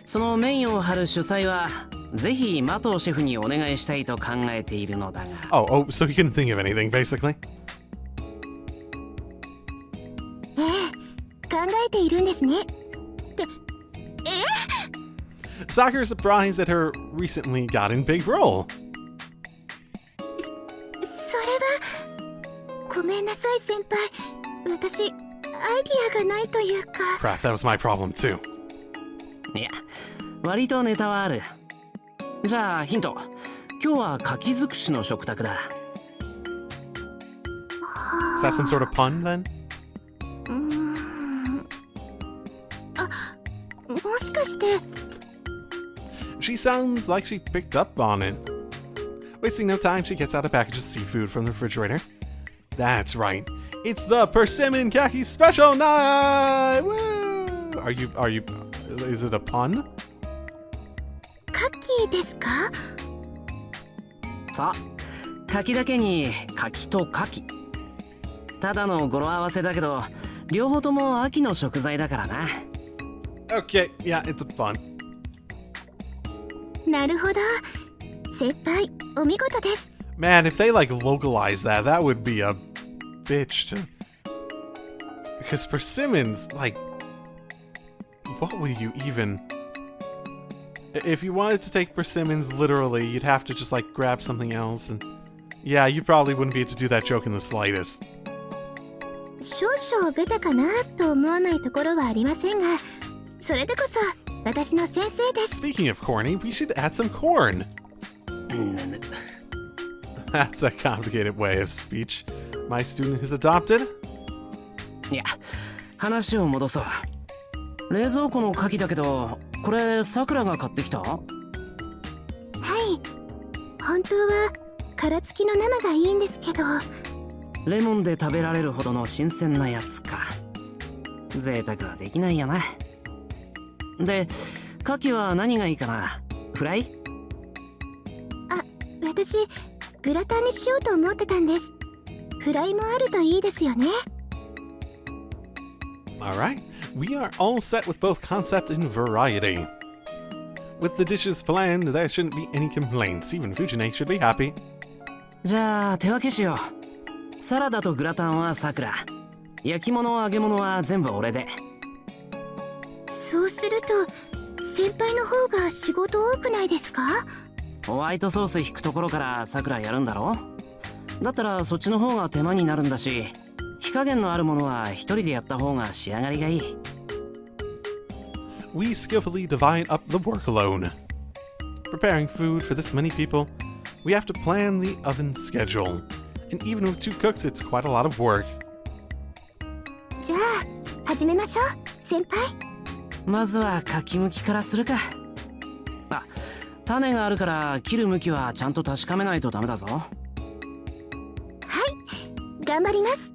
そのメインを張る主催はぜひマトーシェフにお願いしたいと考えているのだが。 Oh, so he couldn't think of anything, basically? 考えているんですね。 Sakura is surprised at her recently gotten big role. それはごめんなさい先輩。私アイディアがないというか。 Crap, that was my problem too. いや、割とネタはある。じゃあヒント、今日は柿尽くしの食卓だ。 Is that some sort of pun then? もしかして。 She sounds like she picked up on it. Wasting no time, she gets out a package of seafood from the refrigerator. That's right. It's the Persimmon Khaki Special Night! Woo! Is it a pun? カキですか。さあ、柿だけに柿と牡蠣。ただの語呂合わせだけど、両方とも秋の食材だからな。 Okay, yeah, it's a pun. なるほど先輩お見事です。 Man, if they localize that, that would be a bitch to... Because persimmons, what would you even... If you wanted to take persimmons literally, you'd have to just grab something else and... Yeah, you probably wouldn't be able to do that joke in the slightest. 少々ベタかなと思わないところはありませんが、それでこそ私の先生です。 Speaking of corny, we should add some corn. That's a complicated way of speech my student has adopted. いや、話を戻そう。冷蔵庫の牡蠣だけど、これさくらが買ってきた？はい本当は殻付きの生がいいんですけど。レモンで食べられるほどの新鮮なやつか。贅沢はできないやな。で、牡蠣は何がいいかな？フライ？あ、私グラタンにしようと思ってたんです。フライもあるといいですよね。 Alright, we are all set with both concept and variety. With the dishes planned, there shouldn't be any complaints. Even Fujine should be happy. じゃあ手分けしよう。サラダとグラタンはさくら。焼き物揚げ物は全部俺で。そうすると先輩の方が仕事多くないですか？ホワイトソース引くところからさくらやるんだろ？だったらそっちの方が手間になるんだし、火加減のあるものは一人でやった方が仕上がりがいい。We skillfully divide up the work alone. Preparing food for this many people, we have to plan the oven schedule. And even with 2 cooks, it's quite a lot of work. じゃあ始めましょう先輩。まずはかきむきからするか。あ、種があるから切る向きはちゃんと確かめないとダメだぞ。はい、頑張ります。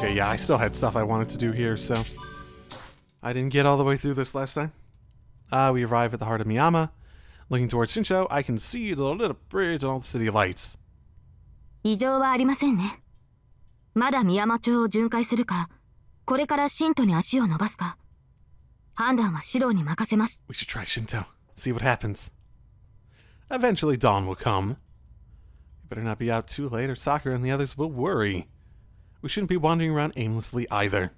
Okay, yeah, I still had stuff I wanted to do here, so... I didn't get all the way through this last time. We arrive at the heart of Miyama. Looking towards Shinsho, I can see the little bridge and all the city lights. 異常はありませんね。まだ宮山町を巡回するか、これから新都に足を伸ばすか、判断はシローに任せます。 We should try Shinto, see what happens. Eventually dawn will come. We better not be out too late or Sakura and the others will worry. We shouldn't be wandering around aimlessly either.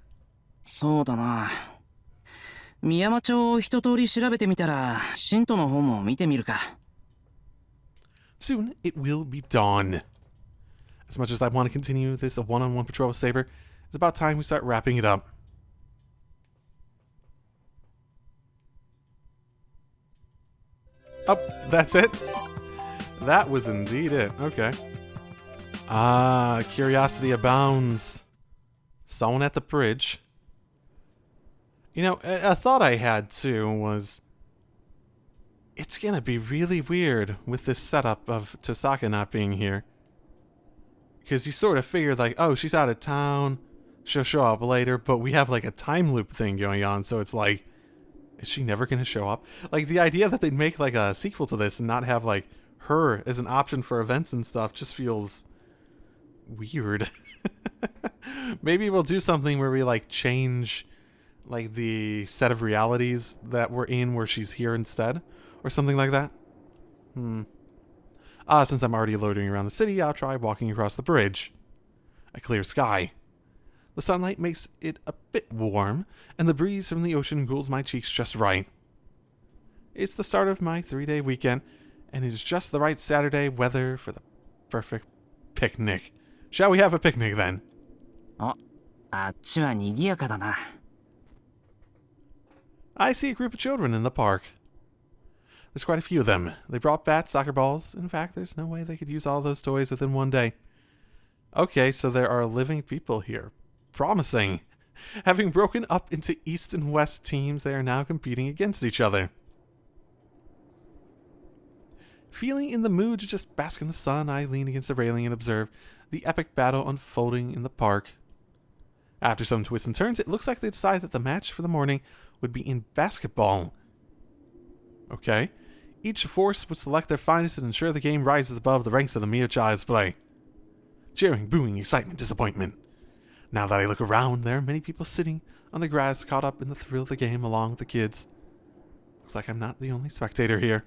そうだな。宮山町を一通り調べてみたら、新都の方も見てみるか。Soon it will be dawn. As much as I want to continue this one-on-one patrol with Saber, it's about time we start wrapping it up. Oh, that's it? That was indeed it. Okay. Ah, curiosity abounds. Someone at the bridge. You know, a thought I had too was it's gonna be really weird with this setup of Tosaka not being here. Because you sort of figured like, oh, she's out of town, she'll show up later, but we have like a time loop thing going on, so it's like, is she never gonna show up? Like the idea that they'd make like a sequel to this and not have like her as an option for events and stuff just feels weird. Maybe we'll do something where we like change like the set of realities that we're in where she's here instead, or something like that. Since I'm already loitering around the city, I'll try walking across the bridge. A clear sky. The sunlight makes it a bit warm, and the breeze from the ocean cools my cheeks just right. It's the start of my 3-day weekend, and it is just the right Saturday weather for the perfect picnic. Shall we have a picnic then? あっちは賑やかだな。 I see a group of children in the park. There's quite a few of them. They brought bats, soccer balls. In fact, there's no way they could use all those toys within one day. Okay, so there are living people here. Promising. Having broken up into East and West teams, they are now competing against each other. Feeling in the mood to just bask in the sun, I lean against the railing and observe the epic battle unfolding in the park. After some twists and turns, it looks like they decided that the match for the morning would be in basketball. Okay. Each force would select their finest and ensure the game rises above the ranks of the mere child's play. Cheering, booing, excitement, disappointment. Now that I look around, there are many people sitting on the grass caught up in the thrill of the game along with the kids. Looks like I'm not the only spectator here.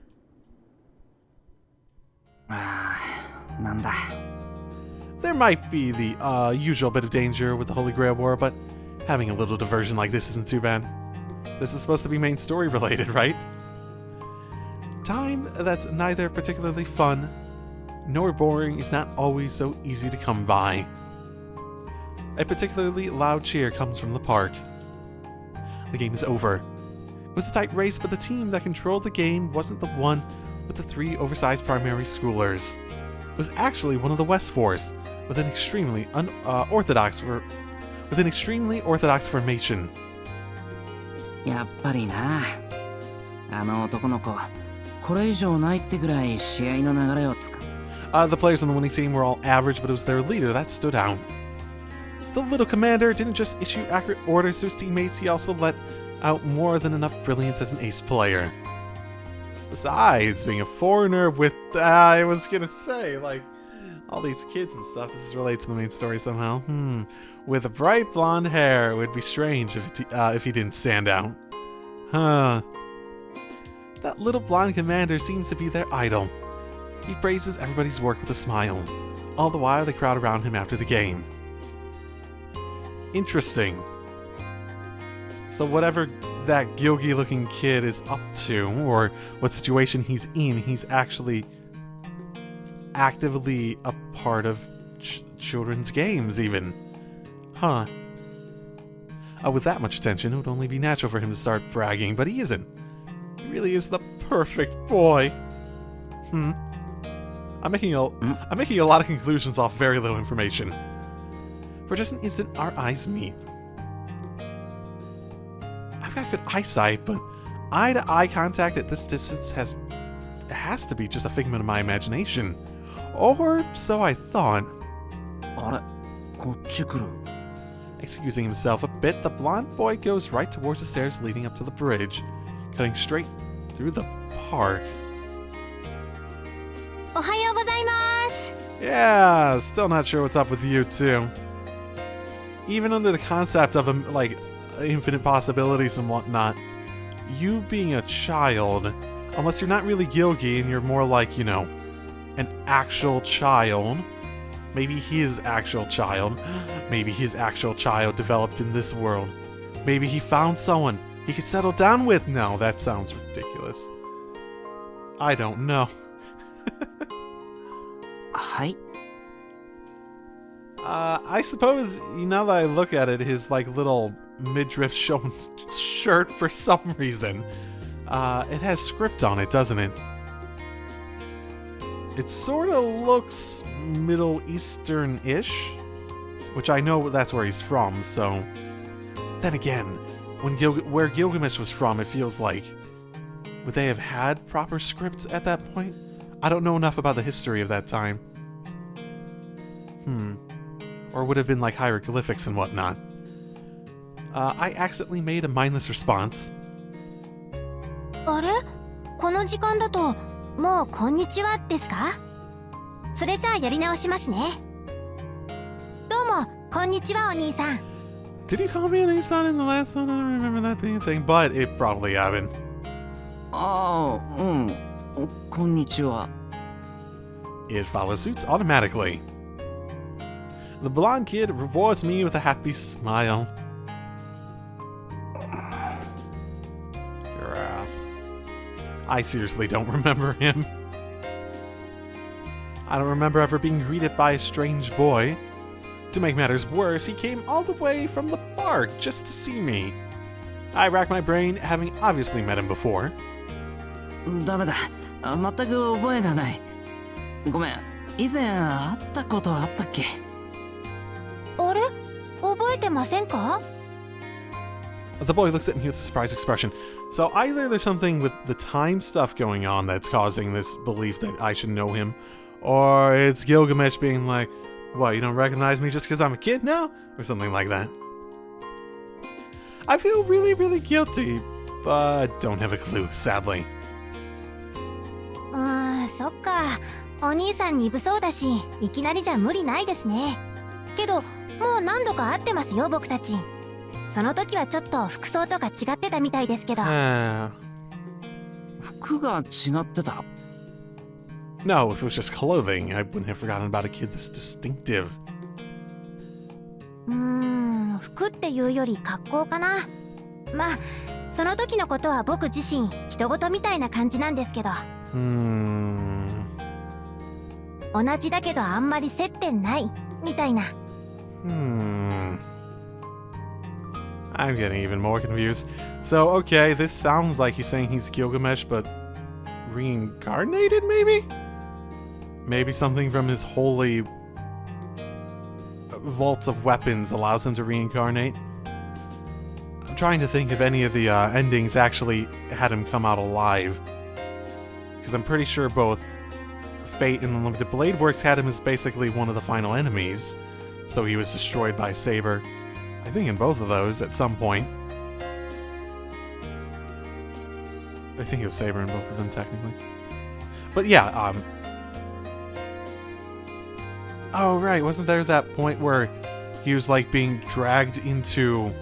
なんだ。 There might be the usual bit of danger with the Holy Grail War, but having a little diversion like this isn't too bad. This is supposed to be main story related, right? Time that's neither particularly fun nor boring is not always so easy to come by. A particularly loud cheer comes from the park. The game is over. It was a tight race, but the team that controlled the game wasn't the one with the 3 oversized primary schoolers. It was actually one of the West Fours, with an extremely orthodox formation. やっぱりな。あの男の子、これ以上ないってぐらい試合の流れをつか。The players on the winning team were all average, but it was their leader that stood out. The little commander didn't just issue accurate orders to his teammates, he also let out more than enough brilliance as an ace player. Besides being a foreigner with, I was gonna say, like, all these kids and stuff, this is related to the main story somehow. With bright blonde hair, it would be strange if he didn't stand out. Huh. That little blonde commander seems to be their idol. He praises everybody's work with a smile. All the while, they crowd around him after the game. Interesting. So whatever that Gyogi-looking kid is up to, or what situation he's in, he's actually actively a part of children's games, even. Huh. With that much attention, it would only be natural for him to start bragging, but he isn't. He really is the perfect boy. I'm making a lot of conclusions off very little information. For just an instant, our eyes meet. I've got good eyesight, but eye-to-eye contact at this distance has to be just a figment of my imagination. Or so I thought. あれ、こっち来る。 Excusing himself a bit, the blonde boy goes right towards the stairs leading up to the bridge, cutting straight through the park. おはようございます。 Yeah, still not sure what's up with you too. Even under the concept of like infinite possibilities and whatnot, you being a child, unless you're not really Gilgi and you're more like, you know, an actual child. Maybe his actual child. Maybe his actual child developed in this world. Maybe he found someone he could settle down with. No, that sounds ridiculous. I don't know. はい。 I suppose, now that I look at it, his like little midriff shown shirt, for some reason, it has script on it, doesn't it? It sort of looks Middle Eastern-ish, which I know that's where he's from, so... Then again, where Gilgamesh was from, it feels like. Would they have had proper scripts at that point? I don't know enough about the history of that time. Or would have been like hieroglyphics and whatnot. I accidentally made a mindless response. あれこの時間だともうこんにちはですか？それじゃあやり直しますね。どうもこんにちはお兄さん。 Did you call me an Aeson in the last one? I don't remember that being a thing, but it probably happened. ああ、うん。こんにちは。 It follows suits automatically. The blonde kid rewards me with a happy smile. Crap. I seriously don't remember him. I don't remember ever being greeted by a strange boy. To make matters worse, he came all the way from the park just to see me. I racked my brain, having obviously met him before. ダメだ。全く覚えがない。ごめん。以前会ったことあったっけ？あれ覚えてませんか？ The boy looks at me with a surprised expression. So either there's something with the time stuff going on that's causing this belief that I should know him, or it's Gilgamesh being like, what, you don't recognize me just because I'm a kid now? Or something like that. I feel really, really guilty, but don't have a clue, sadly. そっか。お兄さん鈍そうだし、いきなりじゃ無理ないですね。けど、もう何度か会ってますよ、僕たち。その時はちょっと服装とか違ってたみたいですけど。服が違ってた？ No, if it was just clothing, I wouldn't have forgotten about a kid this distinctive. 服っていうより格好かな。まあ、その時のことは僕自身、人事みたいな感じなんですけど。同じだけどあんまり接点ないみたいな。I'm getting even more confused. So, okay, this sounds like he's saying he's Gilgamesh, but reincarnated, maybe? Maybe something from his holy vaults of weapons allows him to reincarnate. I'm trying to think if any of the endings actually had him come out alive. Because I'm pretty sure both Fate and Unlimited Blade Works had him as basically one of the final enemies. So he was destroyed by Saber. I think in both of those at some point. I think it was Saber in both of them technically. But yeah, oh right, wasn't there that point where he was like being dragged into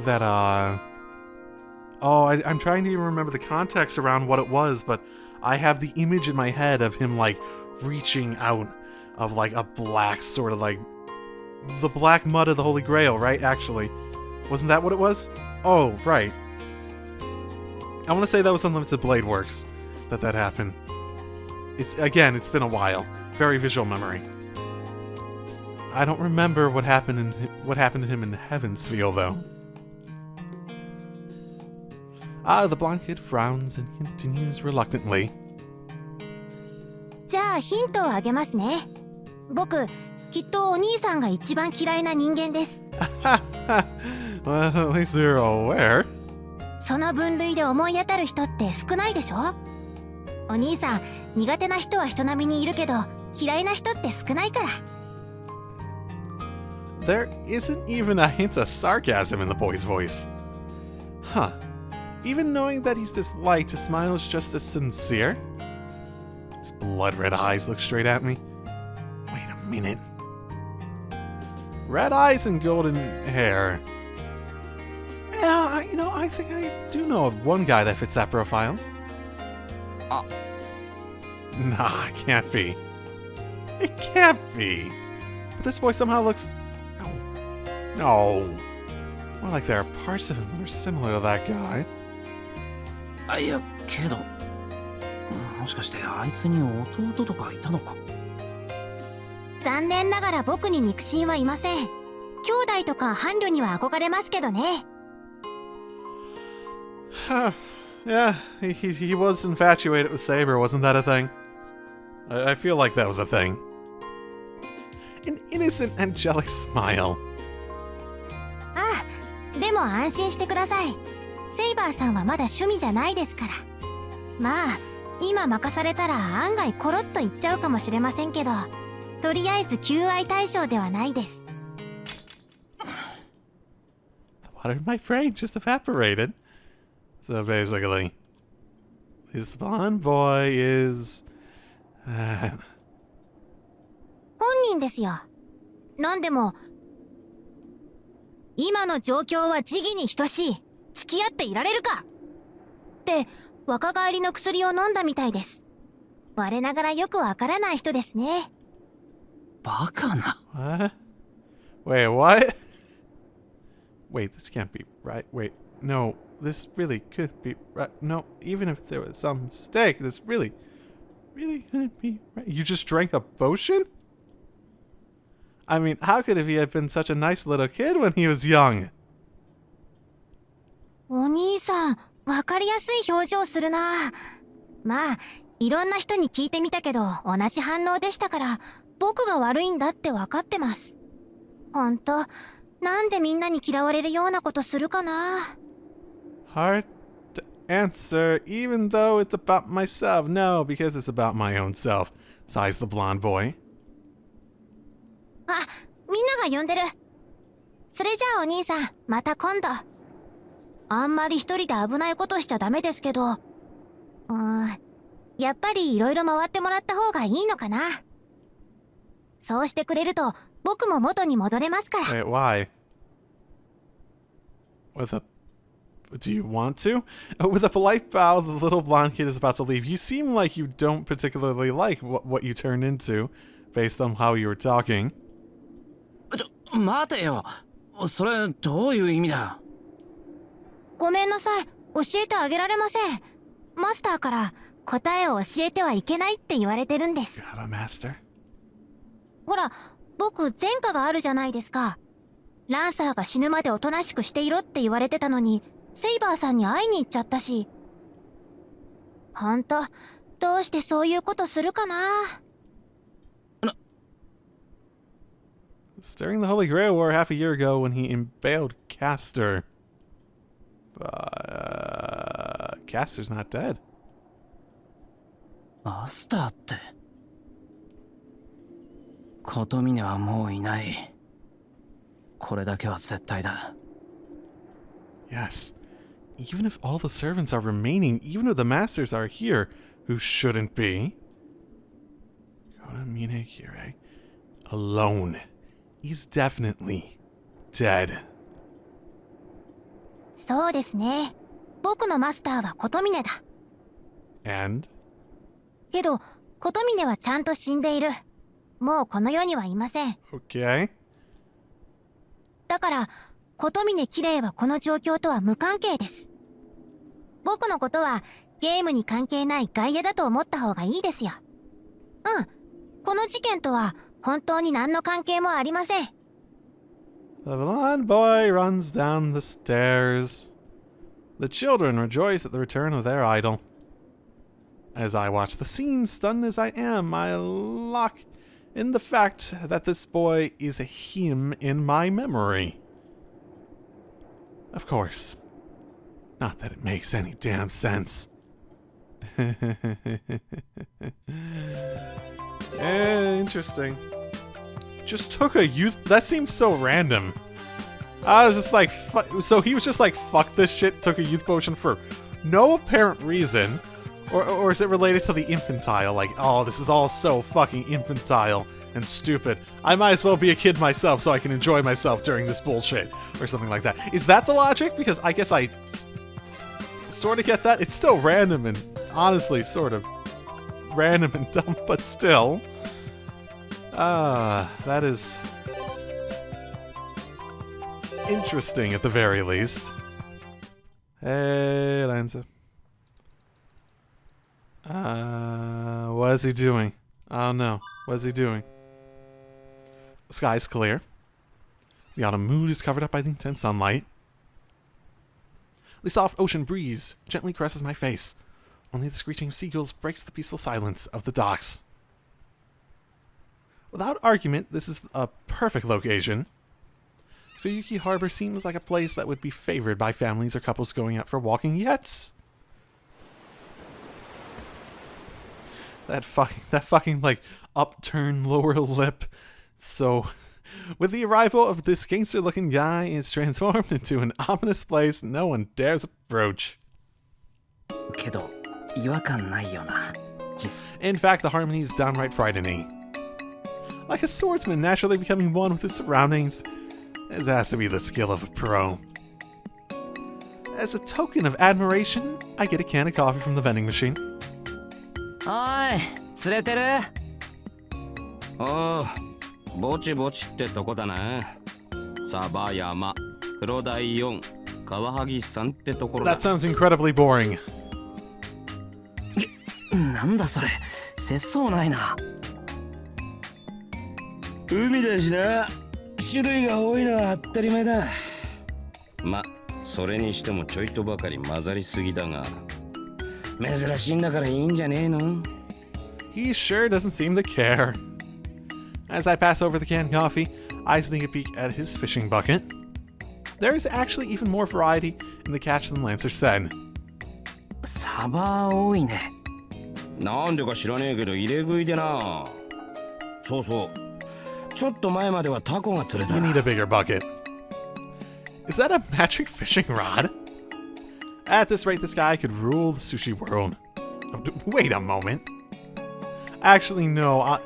that oh, I'm trying to even remember the context around what it was, but I have the image in my head of him like reaching out of like a black sort of like the black mud of the Holy Grail, right? Actually, wasn't that what it was? Oh, right. I want to say that was Unlimited Blade Works that happened. It's been a while. Very visual memory. I don't remember what happened to him in Heaven's Feel though. The blonde kid frowns and continues reluctantly. じゃあヒントをあげますね。僕、きっとお兄さんが一番嫌いな人間です。Well, at least you're aware. その分類で思い当たる人って少ないでしょ？お兄さん、苦手な人は人並みにいるけど、嫌いな人って少ないから。There isn't even a hint of sarcasm in the boy's voice. Huh. Even knowing that he's disliked, his smile is just as sincere. His blood-red eyes look straight at me. Wait a minute. Red eyes and golden hair. Yeah, I think I do know of one guy that fits that profile. Nah, it can't be. It can't be. But this boy somehow looks... No. More like there are parts of him that are similar to that guy. いや、けど、もしかしてあいつに弟とかいたのか？残念ながら僕に肉親はいません。兄弟とか伴侶には憧れますけどね。Yeah, he was infatuated with Saber, wasn't that a thing? I feel like that was a thing. An innocent, angelic smile. ああ、でも安心してください。セイバーさんはまだ趣味じゃないですから。まあ今任されたら案外コロッといっちゃうかもしれませんけど、とりあえず求愛対象ではないです。 The water in my brain just evaporated. So basically, this blonde boy is... 本人ですよ。なんでも今の状況は時期に等しい。付き合っていられるかって若返りの薬を飲んだみたいです。我ながらよくわからない人ですね。バカな。 What? Wait, what? Wait, this can't be right. Wait, no, this really could be right. No, even if there was some mistake, this really couldn't be right. You just drank a potion? I mean, how could he have been such a nice little kid when he was young? お兄さん、わかりやすい表情するな。まあ、いろんな人に聞いてみたけど、同じ反応でしたから、僕が悪いんだってわかってます。ほんと、なんでみんなに嫌われるようなことするかな。Hard to answer, even though it's about myself. No, because it's about my own self, sighs the blonde boy. あ、みんなが呼んでる。それじゃあお兄さん、また今度。あんまり一人で危ないことしちゃダメですけど、やっぱりいろいろ回ってもらった方がいいのかな。そうしてくれると僕も元に戻れますから。Wait, why? Do you want to? With a polite bow, the little blonde kid is about to leave. You seem like you don't particularly like what you turned into, based on how you were talking. 待てよ。それどういう意味だ。ごめんなさい、教えてあげられません。マスターから答えを教えてはいけないって言われてるんです。 You have a master? ほら、僕前科があるじゃないですか。ランサーが死ぬまでおとなしくしていろって言われてたのに、セイバーさんに会いに行っちゃったし。ほんと、どうしてそういうことするかな。During the Holy Grail War half a year ago when he impaled Castor. Castor's not dead. マスターって。琴峰はもういない。これだけは絶対だ。Yes. Even if all the servants are remaining, even if the masters are here, who shouldn't be. Kotomine Kirei. Alone. He's definitely dead. そうですね。僕のマスターは琴峰だ。And? けど、琴峰はちゃんと死んでいる。もうこの世にはいません。Okay. だから、琴峰綺麗はこの状況とは無関係です。僕のことはゲームに関係ない外野だと思った方がいいですよ。うん。この事件とは本当に何の関係もありません。The blonde boy runs down the stairs. The children rejoice at the return of their idol. As I watch the scene, stunned as I am, I lock in the fact that this boy is him in my memory. Of course. Not that it makes any damn sense. Interesting. Just took a youth... That seems so random. I was just like... So he was just like, fuck this shit, took a youth potion for no apparent reason. Or is it related to the infantile? Like, oh, this is all so fucking infantile and stupid. I might as well be a kid myself so I can enjoy myself during this bullshit. Or something like that. Is that the logic? Because I guess I sort of get that. It's still random and honestly sort of random and dumb, but still. That is interesting at the very least. Hey, Lanza. What is he doing? Oh no. What is he doing? The sky's clear. The autumn mood is covered up by the intense sunlight. The soft ocean breeze gently caresses my face. Only the screeching of seagulls breaks the peaceful silence of the docks. Without argument, this is a perfect location. Fuyuki Harbor seems like a place that would be favored by families or couples going out for walking yet. That fucking like upturned lower lip. So, with the arrival of this gangster-looking guy, it's transformed into an ominous place no one dares approach. けど違和感ないよな。In fact, the harmony is downright frightening. Like a swordsman naturally becoming one with his surroundings, this has to be the skill of a pro. As a token of admiration, I get a can of coffee from the vending machine. おい、釣れてる？おう、ぼちぼちってとこだな。サバ山、黒鯛4、カワハギ3ってところだ。 That sounds incredibly boring. なんだそれ、節操ないな。海だしな、種類が多いのは当たり前だ。ま、それにしてもちょいとばかり混ざりすぎだが、珍しいんだからいいんじゃねえの？ He sure doesn't seem to care. As I pass over the canned coffee, I sneak a peek at his fishing bucket. There is actually even more variety in the catch than Lancer said. サバ多いね。なんでか知らねえけど入れ食いでな。そうそう。ちょっと前まではタコが釣れた。 You need a bigger bucket. Is that a magic fishing rod? At this rate, this guy could rule the sushi world. Oh, wait a moment. Actually, no.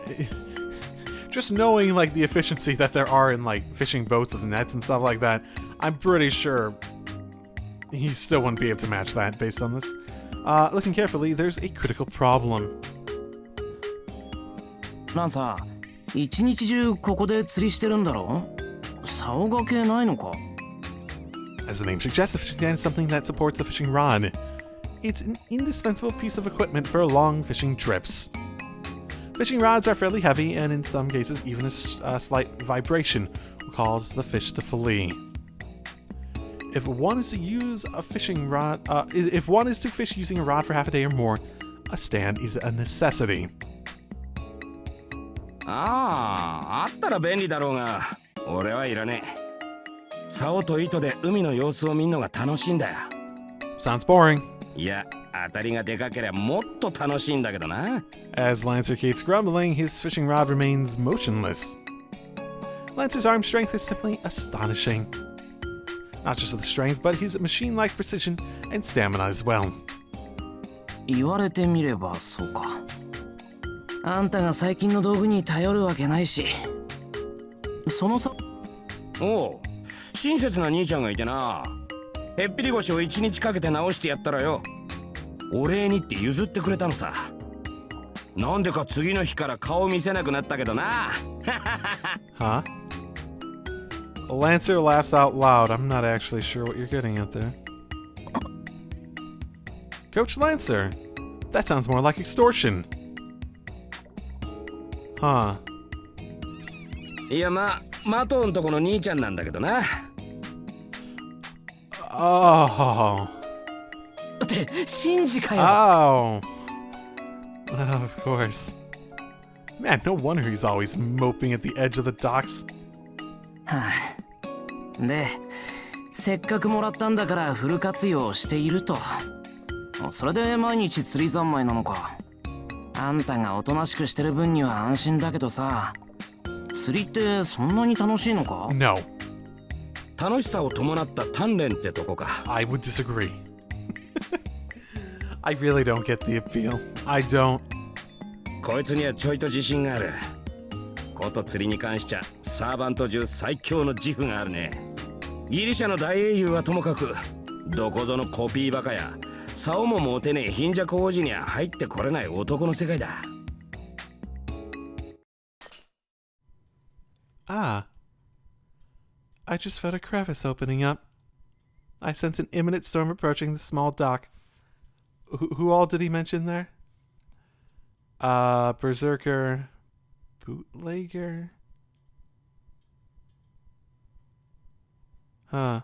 Just knowing like the efficiency that there are in like fishing boats with nets and stuff like that, I'm pretty sure he still wouldn't be able to match that based on this. Looking carefully, there's a critical problem. なんさ、一日中ここで釣りしてるんだろ？竿がけないのか？ As the name suggests, a fishing stand is something that supports a fishing rod. It's an indispensable piece of equipment for long fishing trips. Fishing rods are fairly heavy, and in some cases, even a slight vibration will cause the fish to flee. If one is to use a fishing rod, if one is to fish using a rod for half a day or more, a stand is a necessity. あったら便利だろうが、俺はいらねえ。竿と糸で海の様子を見るのが楽しいんだよ。Sounds boring. いや、当たりがでかければもっと楽しいんだけどな。As Lancer keeps grumbling, his fishing rod remains motionless. Lancer's arm strength is simply astonishing. Not just the strength, but his machine-like precision and stamina as well. 言われてみればそうか。あんたが最近の道具に頼るわけないし。そのさ。おう、親切な兄ちゃんがいてな。へっぴり腰を1日かけて直してやったらよ、お礼にって譲ってくれたのさ。なんでか次の日から顔見せなくなったけどな。Huh? Lancer laughs out loud. I'm not actually sure what you're getting at there. Coach Lancer, that sounds more like extortion. Huh. いや、マトンとこの兄ちゃんなんだけどな。Oh. ってシンジかよ。 Oh. Of course. Man, no wonder he's always moping at the edge of the docks. はあ、で、せっかくもらったんだからフル活用していると。それで毎日釣り三昧なのか。あんたがおとなしくしてる分には安心だけどさ、釣りってそんなに楽しいのか？ No. 楽しさを伴った鍛錬ってとこか。I would disagree. I really don't get the appeal. I don't. こいつにはちょいと自信がある。こと釣りに関しちゃサーバント中最強の自負があるね。ギリシャの大英雄はともかく、どこぞのコピーバカや竿も持てねえ貧弱王子には入ってこれない男の世界だ。Ah. I just felt a crevice opening up. I sense an imminent storm approaching the small dock. Who all did he mention there? Berserker, bootlegger. Huh.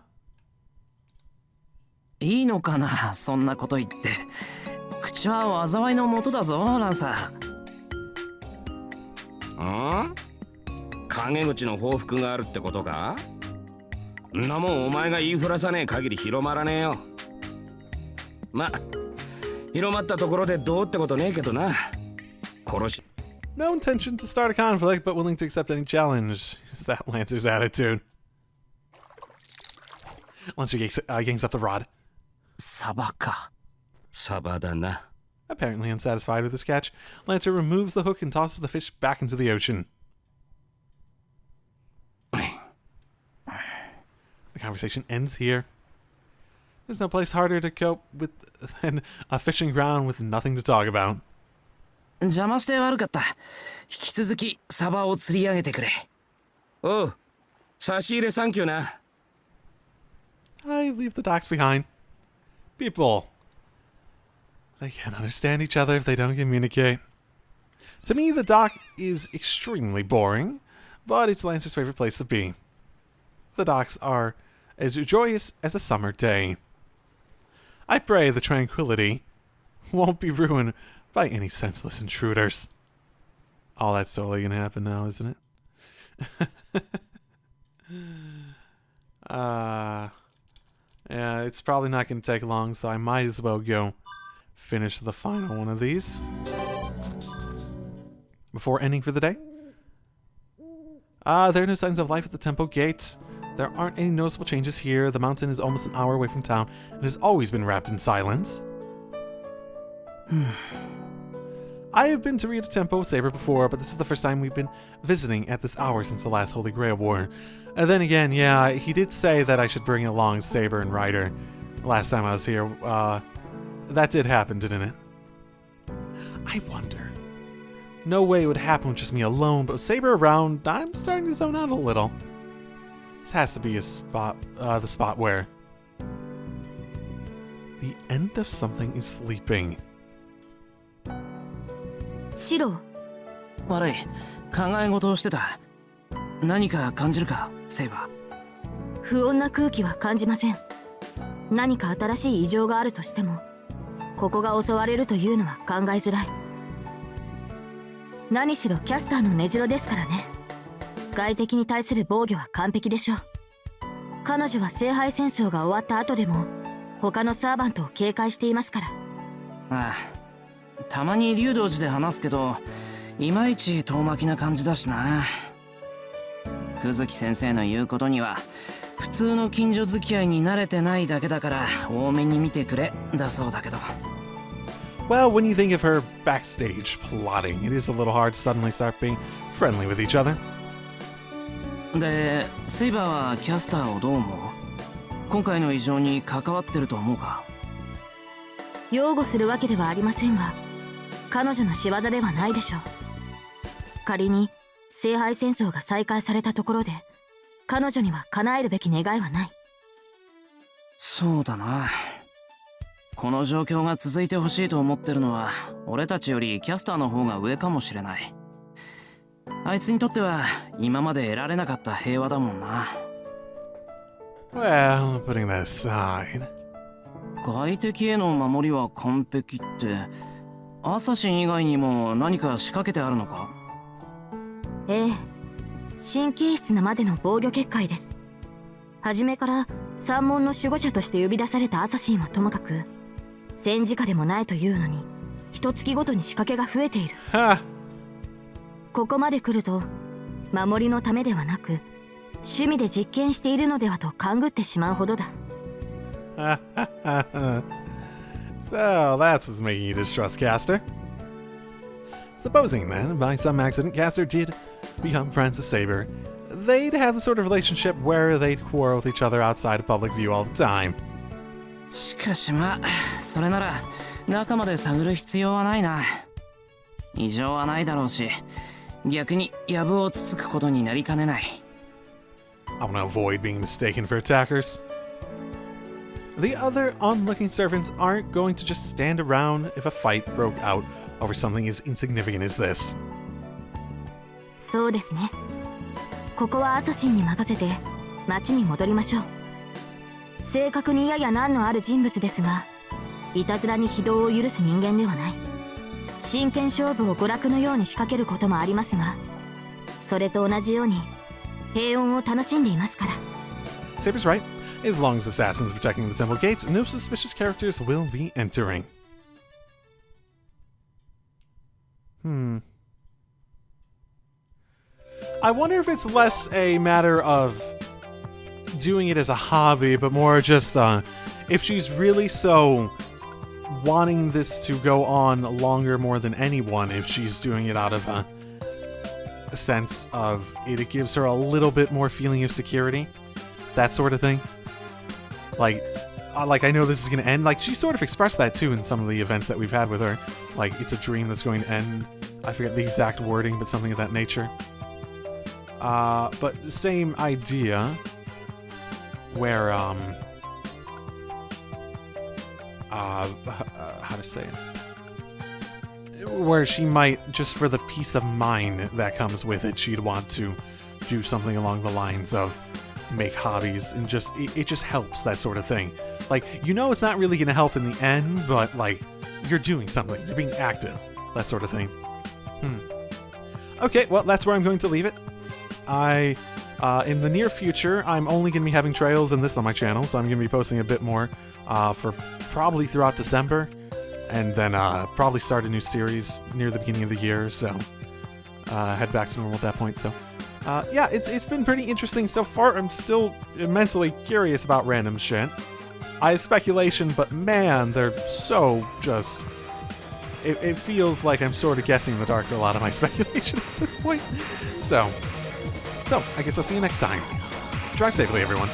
いいのかな、そんなこと言って。口は災いの元だぞ、ランサー。陰口の報復があるってことか？んなもんお前が言いふらさねえ限り広まらねえよ。ま、広まったところでどうってことねえけどな。殺し。No intention to start a conflict, but willing to accept any challenge. Is that Lancer's attitude? Lancer yanks up the rod. サバか。サバだな。Apparently unsatisfied with his catch, Lancer removes the hook and tosses the fish back into the ocean. The conversation ends here. There's no place harder to cope with than a fishing ground with nothing to talk about. 邪魔して悪かった。引き続きサバを釣り上げてくれ。おう、差し入れサンキューな。I leave the docks behind. People. They can't understand each other if they don't communicate. To me, the dock is extremely boring, but it's Lancer's favorite place to be. The docks are as joyous as a summer day. I pray the tranquility won't be ruined by any senseless intruders. Oh, that's totally gonna happen now, isn't it? Yeah, it's probably not gonna take long, so I might as well go finish the final one of these before ending for the day. There are no signs of life at the temple gates. There aren't any noticeable changes here. The mountain is almost an hour away from town and has always been wrapped in silence. I have been to Rio Tempo with Saber before, but this is the first time we've been visiting at this hour since the last Holy Grail War. And then again, yeah, he did say that I should bring along Saber and Ryder last time I was here. That did happen, didn't it? I wonder. No way it would happen with just me alone, but with Saber around, I'm starting to zone out a little. This has to be a spot, the spot where the end of something is sleeping. シロ、悪い。考え事をしてた。何か感じるか、セイバー。不穏な空気は感じません。何か新しい異常があるとしても、ここが襲われるというのは考えづらい。何しろキャスターの根城ですからね。外敵に対する防御は完璧でしょう。彼女は聖杯戦争が終わった後でも他のサーバントを警戒していますから。ああ。たまに竜道寺で話すけど、いまいち遠巻きな感じだしな。久月先生の言うことには、普通の近所付き合いに慣れてないだけだから多めに見てくれだそうだけど。Well, when you think of her backstage plotting, it is a little hard to suddenly start being friendly with each other. で、セイバーはキャスターをどう思う？今回の異常に関わってると思うか？擁護するわけではありませんが、彼女の仕業ではないでしょう。仮に聖杯戦争が再開されたところで、彼女には叶えるべき願いはない。そうだな。この状況が続いてほしいと思ってるのは、俺たちよりキャスターの方が上かもしれない。あいつにとっては今まで得られなかった平和だもんな。Well, putting that aside. 外敵への守りは完璧って、アサシン以外にも何か仕掛けてあるのか？ええ、神経質なまでの防御結界です。初めから三門の守護者として呼び出されたアサシンはともかく、戦時下でもないというのに一月ごとに仕掛けが増えている。ここまで来ると守りのためではなく趣味で実験しているのではと勘ぐってしまうほどだ。So that's what's making you distrust Caster. Supposing then, by some accident, Caster did become friends with Saber, they'd have the sort of relationship where they'd quarrel with each other outside of public view all the time. しかしまあ、それなら中まで探る必要はないな。異常はないだろうし、逆に藪をつつくことになりかねない。I want to avoid being mistaken for attackers. The other onlooking servants aren't going to just stand around if a fight broke out over something as insignificant as this. そうですね。ここはアサシンに任せて町に戻りましょう。正確にやや難のある人物ですが、いたずらに非道を許す人間ではない。真剣勝負を娯楽のように仕掛けることもありますが、それと同じように平穏を楽しんでいますから。Saber's right. As long as assassins protecting the temple gates, no suspicious characters will be entering. I wonder if it's less a matter of doing it as a hobby, but more just if she's really so wanting this to go on longer more than anyone, if she's doing it out of a sense of it gives her a little bit more feeling of security, that sort of thing. Like I know this is going to end. Like, she sort of expressed that too in some of the events that we've had with her. Like, it's a dream that's going to end. I forget the exact wording, but something of that nature. But the same idea, where, how to say it? Where she might, just for the peace of mind that comes with it, she'd want to do something along the lines of make hobbies, and just, it just helps, that sort of thing. Like, you know it's not really going to help in the end, but, like, you're doing something. You're being active. That sort of thing. Okay, well, that's where I'm going to leave it. In the near future, I'm only going to be having trails and this on my channel, so I'm going to be posting a bit more for probably throughout December, and then probably start a new series near the beginning of the year, so head back to normal at that point. So yeah, it's been pretty interesting so far. I'm still immensely curious about random shit. I have speculation, but man, they're so just... It feels like I'm sort of guessing in the dark for a lot of my speculation at this point. So I guess I'll see you next time. Drive safely, everyone.